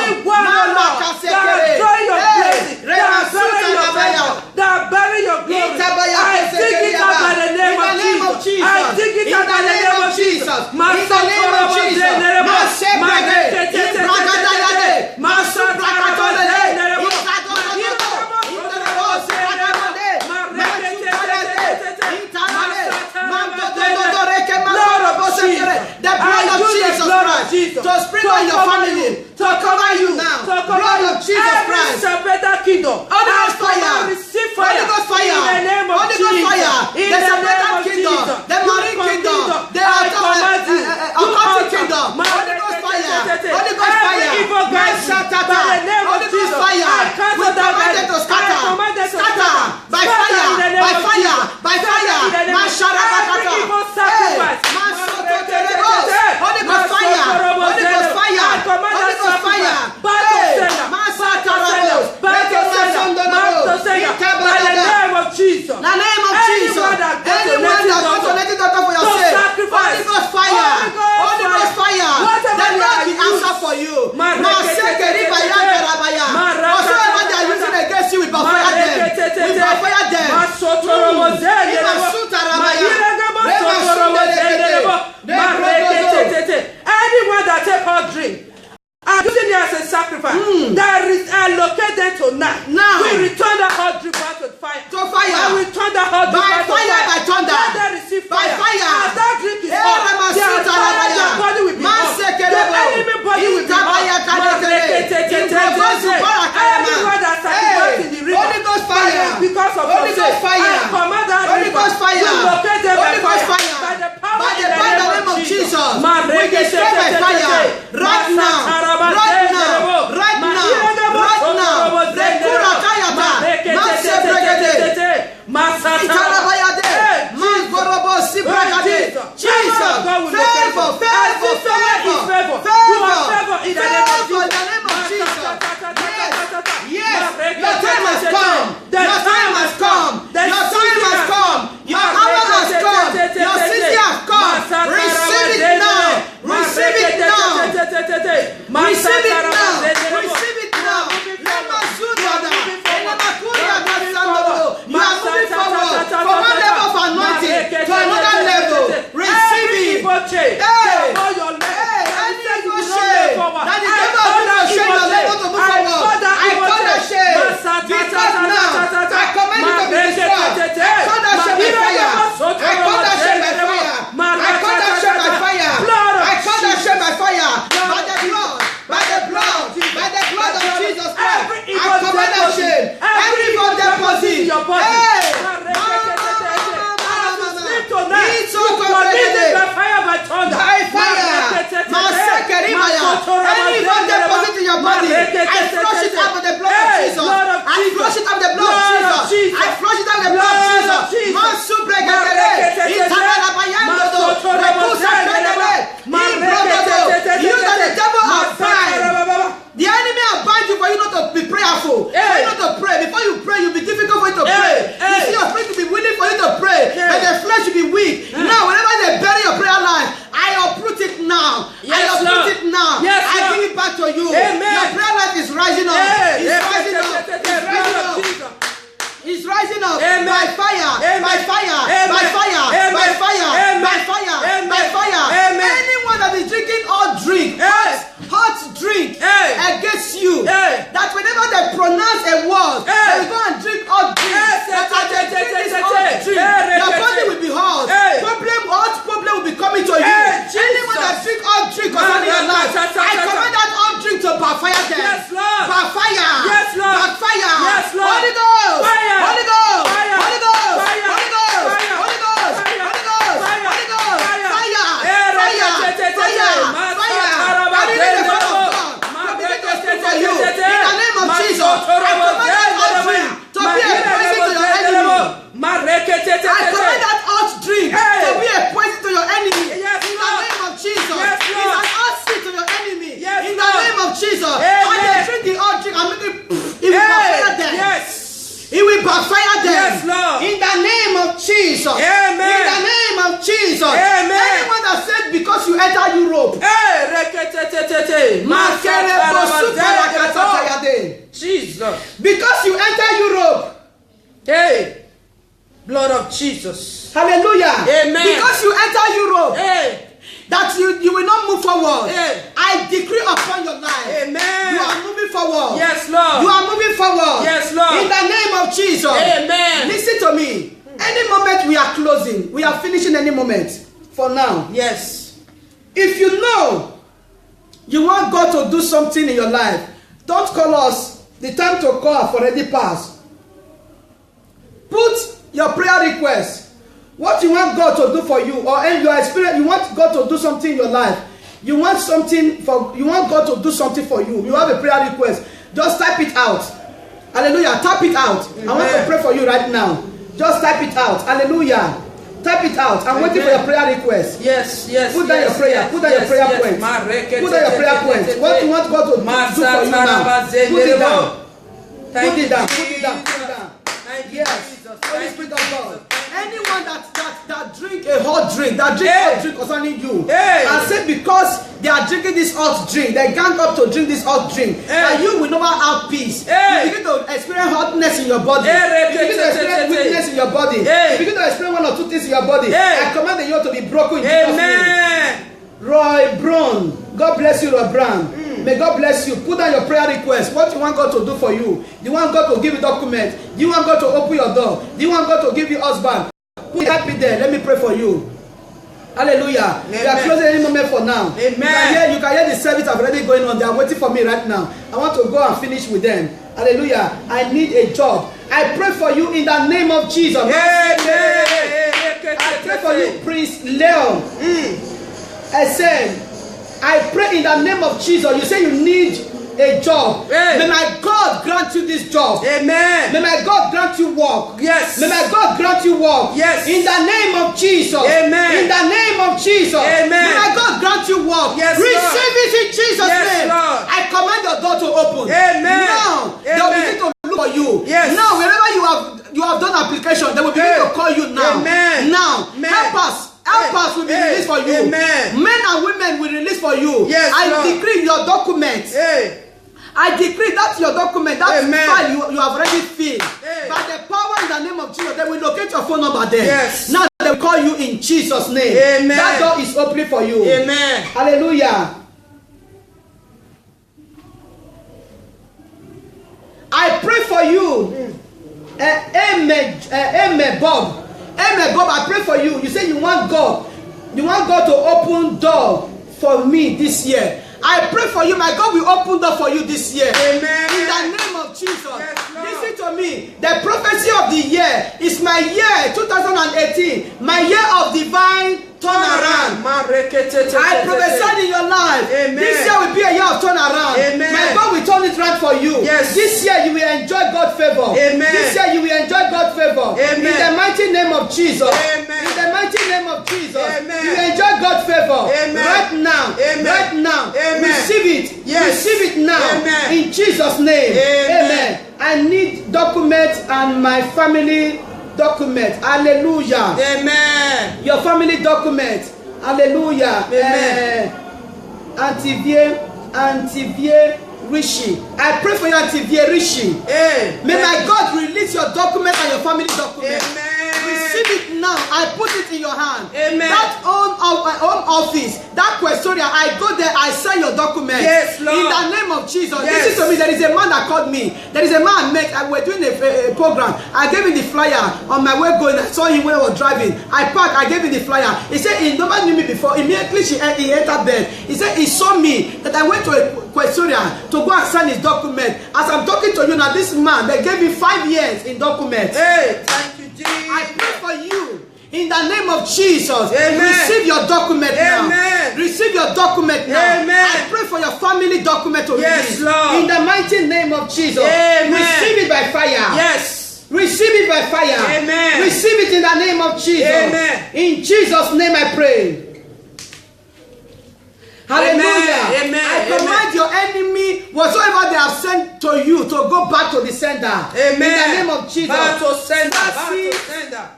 that bury your blessing, that bury your favor, that bury your glory. I dig it out by the name of Jesus. I dig it out by the name of Jesus. In the name of Jesus. The blood of Jesus Christ to sprinkle your family, to cover you now. Blood of Jesus Christ. Holy Ghost fire. Holy Ghost fire. Holy Ghost fire. The separated kingdom, the marine kingdom, the occultic kingdom. Holy Ghost fire. Holy Ghost fire. Holy Ghost fire. We command them to scatter. Scatter by fire. By fire. By fire. Masharabakata. Holy Ghost fire. Holy Ghost fire. Holy Ghost fire. By the name of Jesus. The name of Jesus. Anyone that wants to let it go for your sake. Holy Ghost fire. Holy Ghost fire. The Lord will answer for you. Whatsoever they are using against you, we backfire them. We backfire them. Anyone that take our drink, I'm using it as a sacrifice. That is allocated tonight. Now we return that hot drink back to fire. To fire. And we return that hot drink back to fire. By thunder. Let them receive fire. By fire. As that drink is hot, their body will be hot. The enemy body will be hot. Everyone that sacrificed in the river. Holy Ghost fire. Because of Holy Ghost fire. I command that Holy Ghost fire. will locate them by fire. By the power in the name of Jesus. We destroy by fire. Right now. Right now. Right now. Right now. Rekura kayata. Mase bregede. Itarabayade. Mazgorobo sibregede. Jesus. Favor. Favor. Favor. Favor. In the name of Jesus. Yes. Your time has come. Your time has come. Your time has come. Your hour has come. Your season has come. Receive it now. Receive it now. Receive it now. Receive it now. You are moving forward from one level of anointing to another level. Receive it. Hey, any evil shame that is never going to shame your level to move forward. I call that shame. Because now you. Amen. Your prayer life is rising up. Hey, It's rising up. It's rising up. Amen. By fire. Amen. By fire. Amen. By fire. Amen. By fire. Amen. By fire. Amen. By fire. Amen. Anyone that is drinking hot drink, Hey. hot drink Hey. against you, Hey. that whenever they pronounce a word, Hey. they go and drink hot drink. Yes. That as they drink this hot Hey. drink, Hey. their body will be hot. Hey. Hot problem will be coming to you. Hey, Anyone Jesus. that drink hot drink concerning your life, I command that hot drink to backfire them. Yes, Lord. Backfire. Yes, Lord. Backfire. Yes, Lord. Holy Ghost. Fire. Holy Ghost. Fire. Holy Ghost. Fire. Holy Ghost. Fire. Holy Ghost. Fire. Holy Ghost. Fire. Holy Ghost. Fire. Fire. Eh, Fire. te- Fire. Fire. I release the fire of God. To begin to speak for you. In the name of Jesus, I command that hot drink to be a poison to your enemy. I command that hot drink Hey. to be a poison to your enemy. Yes, In the Lord. name of Jesus. Yes, It's Lord. an hot seed to your enemy. Yes, In the Lord. name of Jesus. Amen. And they drink the hot drink and make it will backfire them. Yes. It will backfire them. Yes, Lord. In the name of Jesus. In Amen. the name of Jesus. Amen. Anyone that said because you enter Europe. Jesus. Because you enter Europe. Hey. Blood of Jesus. Hallelujah. Amen. Because you enter Europe. Hey. That you will not move forward. Hey. I decree upon your life. Amen. You are moving forward. Yes, Lord. You are moving forward. Yes, Lord. In the name of Jesus. Amen. Listen to me. Any moment we are closing, we are finishing any moment. For now. Yes. If you know you want God to do something in your life, don't call us. The time to call have already passed. Put your prayer request. What you want God to do for you, or in your experience, you want God to do something in your life. You want God to do something for you. You have a prayer request. Just type it out. Hallelujah. Type it out. Amen. I want to pray for you right now. Just type it out. Hallelujah. Type it out. I'm waiting for your prayer request. Yes, yes. Put down your prayer. Put down your prayer point. Put down your prayer point. What you want God to do for you now? Put it down. Put it down. Put it down. Put it down. Yes. Holy Spirit of God. Anyone that drink a hot drink, that drink hot drink concerning you, and say because they are drinking this hot drink, they gang up to drink this hot drink, and you will never have peace. You begin to experience hotness in your body. You begin to experience weakness in your body. You begin to experience one or two things in your body. I command the yoke to be broken in Jesus' name. Roy Brown, God bless you, Roy Brown. May God bless you. Put down your prayer request. What you want God to do for you? Do you want God to give you document? Do you want God to open your door? Do you want God to give you husband? Put it happy there. Let me pray for you. Hallelujah. We are closing any moment for now. Amen. You can hear the service already going on. They are waiting for me right now. I want to go and finish with them. Hallelujah. I need a job. I pray for you in the name of Jesus. I pray for you, Prince Leon. I said, I pray in the name of Jesus. You say you need a job. May my God grant you this job. Amen. May my God grant you work. Yes. May my God grant you work. Yes. In the name of Jesus. Amen. In the name of Jesus. Amen. May my God grant you work. Yes, receive it in Jesus' yes, name. Lord. I command your door to open. Amen. Now they will begin to look for you. Yes. Now wherever you have done application, they will begin to call you now. Amen. Now help us. Help us will be released for you. Amen. Men and women will release for you. Yes, I Lord. decree your documents. I decree that your document, that file you have already filled. By the power in the name of Jesus, they will locate your phone number there. Yes. Now they will call you in Jesus' name. Amen. That door is open for you. Amen. Hallelujah. I pray for you. Amen, Bob. Amen, Bob, I pray for you. You say you want God. You want God to open door for me this year. I pray for you. My God will open door for you this year. Amen. In the name of Jesus. Yes, Lord. Listen to me. The prophecy of the year is my year 2018. My year of divine turnaround. I prophesy in your life. Amen. This year will be a year of turnaround. Amen. My God will turn it around for you. Yes. This year you will enjoy God's favor. Amen. This year you will enjoy God's favor. Amen. In the mighty name of Jesus. Amen. In the mighty name of Jesus. Amen. You will enjoy God's favor. Amen. Right now. Amen. Right now. Amen. Receive it. Yes. Receive it now. Amen. In Jesus' name. Amen. I need documents and my family document. Hallelujah. Amen. Your family document. Hallelujah. Amen. Auntie Vie, Auntie Vie Rishi. I pray for you, Auntie Vie Rishi. May my God release your document and your family document. Amen. Receive it now. I put it in your hand. Amen. That home office, that questionnaire, I go there, I sign your document. Yes, Lord. In the name of Jesus. Yes. Listen to me. There is a man that called me. There is a man I met. We're doing a program. I gave him the flyer on my way going. I saw him when I was driving. I parked. I gave him the flyer. He said he never knew me before. Immediately he entered bed. He said he saw me that I went to a questionnaire to go and sign his document. As I'm talking to you now, this man, they gave me 5 years in documents. Hey, thank you, Jesus. I pray for you in the name of Jesus. Amen. Receive your document Amen. now. Receive your document now. Amen. I pray for your family document to Yes, release. Lord. In the mighty name of Jesus. Amen. Receive it by fire. Yes. Receive it by fire. Amen. Receive it in the name of Jesus. Amen. In Jesus' name I pray. Hallelujah. Amen. I command your enemy, whatsoever they have sent to you, to go back to the sender. Amen. In the name of Jesus. Back to sender. Back to sender.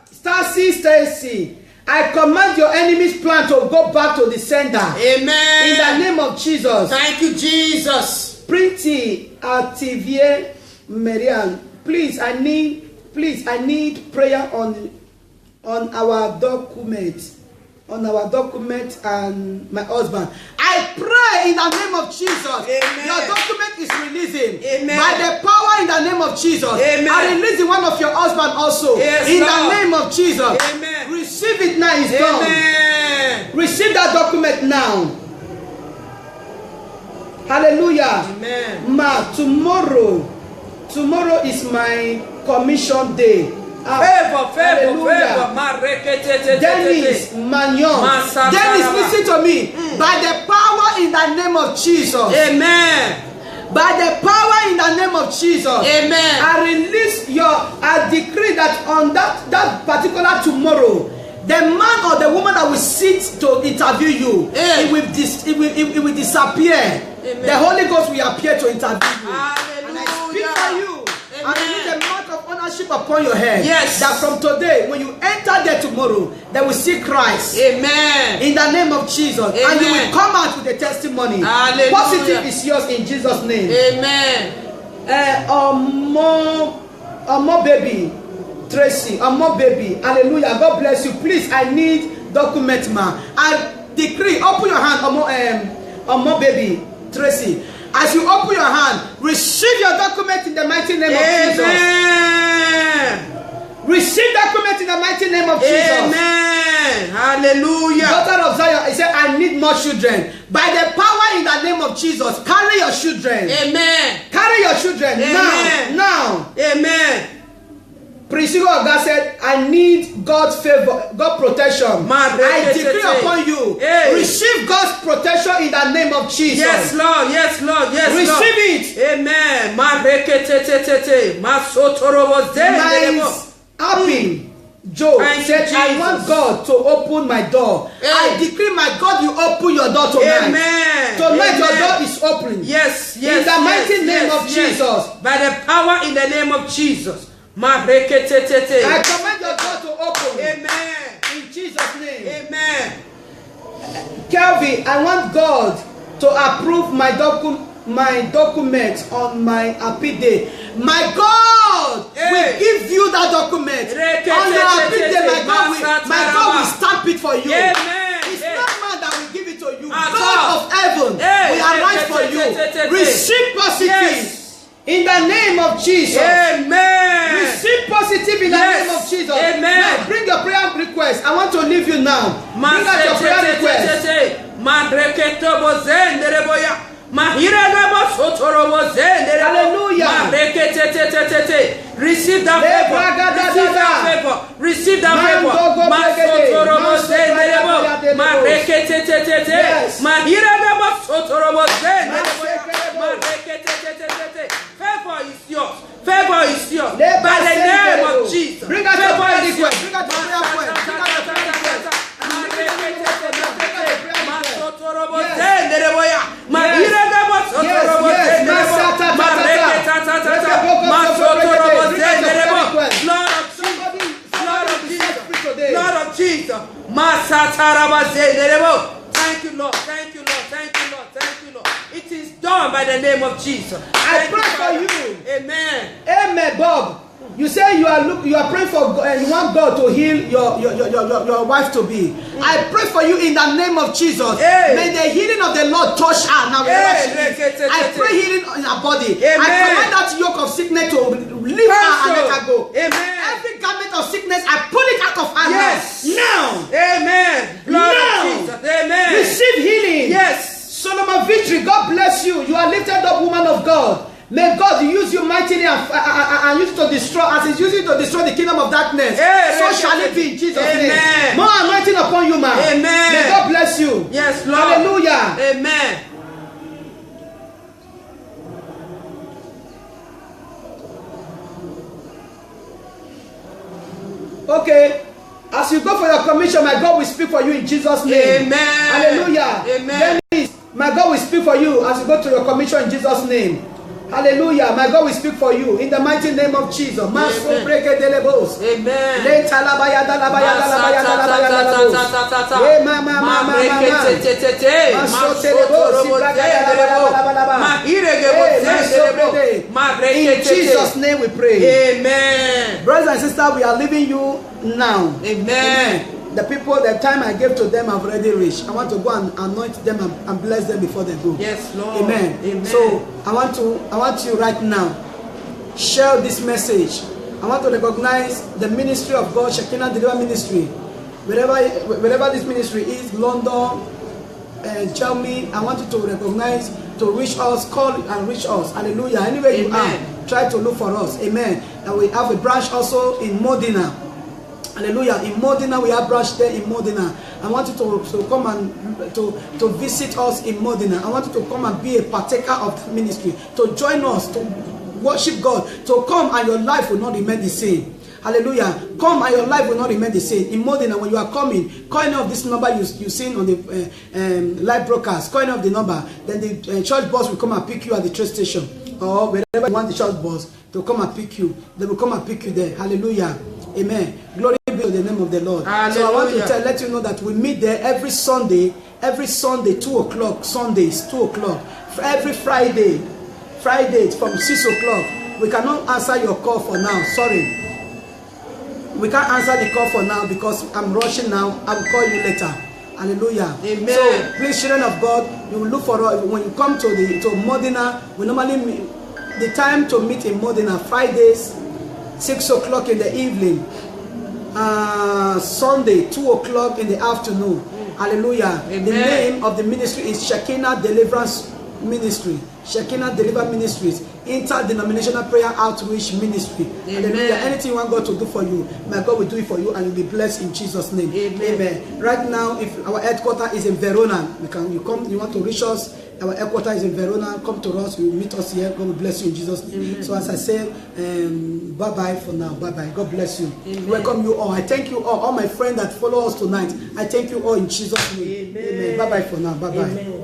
Stacy, I command your enemy's plan to go back to the sender. Amen. In the name of Jesus. Thank you, Jesus. Pretty Ativier Marian, please, I need prayer on our document. On our document and my husband. I pray in the name of Jesus. Amen. Your document is releasing. Amen. By the power in the name of Jesus. Amen. I release one of your husband also. Yes, in Lord. the name of Jesus. Amen. Receive it now. It's done. Amen. Receive that document now. Hallelujah. Amen. Tomorrow is my commission day. Favor. Dennis Magnon. Dennis, listen to me. By the power in the name of Jesus. Amen. By the power in the name of Jesus. Amen. I decree that on that particular tomorrow, the man or the woman that will sit to interview you, it will disappear. Amen. The Holy Ghost will appear to interview you. Hallelujah. And I speak for you. Amen. And I need a mark of ownership upon your head. Yes. That from today, when you enter there tomorrow, they will see Christ. Amen. In the name of Jesus. Amen. And you will come out with a testimony. Hallelujah. Positive is yours in Jesus' name. Amen. Omo baby. Tracy. Omo baby. Hallelujah. God bless you. Please, I need document, ma. I decree, open your hand, Omo baby. Tracy. As you open your hand, receive your document in the mighty name of Jesus. Receive document in the mighty name of Jesus. Amen. Hallelujah. Daughter of Zion, he said, I need more children. By the power in the name of Jesus, carry your children. Amen. Carry your children. Amen. Now. Amen. Priscilla of God said, I need God's favor, God protection. I decree upon you. Hey. Receive God's protection in the name of Jesus. Yes, Lord. Yes, Lord. Yes, Receive Lord. it. Amen. Mine's happy. Joe said, I want God to open my door. Hey. I decree, my God, you open your door tonight. Amen. Tonight, Amen. your door is open. Yes, yes. In the mighty name of yes. Jesus. By the power in the name of Jesus. I command your door to open. Amen. In Jesus' name. Amen. Kelvin, I want God to approve my document on my happy day. My God will give you that document. On your happy day, my God will stamp it for you. Amen. It's not man that will give it to you. At God all. of heaven will arise for you. Receive positive. Yes. In the name of Jesus. Amen. Receive positive in the name of Jesus. Amen. Now bring your prayer request. I want to leave you now. Bring out your prayer request. Hallelujah. Receive that favor. Receive that favor. Favor is yours. Favor is yours. By the name of Jesus. Bring out your prayer request. Bring out your prayer request. Bring out your prayer request. Lord of Jesus. Thank you, Lord. Thank you, Lord. Thank you, Lord. Thank you, Lord. Thank you, Lord. It is done by the name of Jesus. I pray for you. Amen. Amen, Bob. You say you are praying for you want God to heal your wife to be. I pray for you in the name of Jesus. Hey. May the healing of the Lord touch her now. I pray healing in her body. Amen. I command that yoke of sickness to leave her and let her go. Amen. Every garment of sickness, I pull it out of her Yes. now. Amen. Blood of Jesus. Amen. Receive healing. Yes. Solomon Victory, God bless you. You are lifted up, woman of God. May God use you mightily and use to destroy, as He's using to destroy the kingdom of darkness. So shall it be in Jesus' name. More anointing upon you, man. Amen. May God bless you. Yes, Lord. Hallelujah. Amen. Okay. As you go for your commission, my God will speak for you in Jesus' name. Amen. Hallelujah. Amen. My God will speak for you as you go to your commission in Jesus' name. Hallelujah. My God will speak for you in the mighty name of Jesus. Amen. In Jesus' name we pray. Amen. Brothers and sisters, we are leaving you now. Amen. The people, the time I gave to them have already reached. I want to go and anoint them and bless them before they go. Yes, Lord. Amen. Amen. So I want you right now, share this message. I want to recognize the ministry of God, Shekinah Deliver Ministry. Wherever this ministry is, London, Germany, I want you to recognize, to reach us, call and reach us. Hallelujah. Anywhere you are, try to look for us. Amen. And we have a branch also in Modena. Hallelujah. In Modena, we have branch there in Modena. I want you to come and to visit us in Modena. I want you to come and be a partaker of the ministry, to join us, to worship God, to come and your life will not remain the same. Hallelujah. Come and your life will not remain the same. In Modena, when you are coming, call any of this number you seen on the live broadcast. Call any of the number. Then the church bus will come and pick you at the train station, or wherever you want the church bus to come and pick you. They will come and pick you there. Hallelujah. Amen. Glory be to the name of the Lord. Hallelujah. So I want to let you know that we meet there every Sunday. Every Sunday, 2 o'clock. Sundays, 2 o'clock. Every Friday from 6 o'clock. We cannot answer your call for now. Sorry. We can't answer the call for now because I'm rushing now. I will call you later. Hallelujah. Amen. So please, children of God, you will look for us when you come to Modena. We normally meet the time to meet in Modena Fridays, 6 o'clock in the evening. Sunday, 2 o'clock in the afternoon. Hallelujah. Amen. The name of the ministry is Shekinah Deliverance Ministry. Shekinah Deliverance Ministries. Interdenominational Prayer Outreach Ministry. Amen. Hallelujah. Anything you want God to do for you, my God will do it for you and you'll be blessed in Jesus' name. Amen. Amen. Right now, if our headquarters is in Verona, you want to reach us. Our headquarters is in Verona. Come to us. You meet us here. God will bless you in Jesus' name. Amen. So as I say, bye-bye for now. Bye-bye. God bless you. Amen. Welcome you all. I thank you all my friends that follow us tonight. I thank you all in Jesus' name. Amen. Amen. Bye-bye for now. Bye-bye. Amen.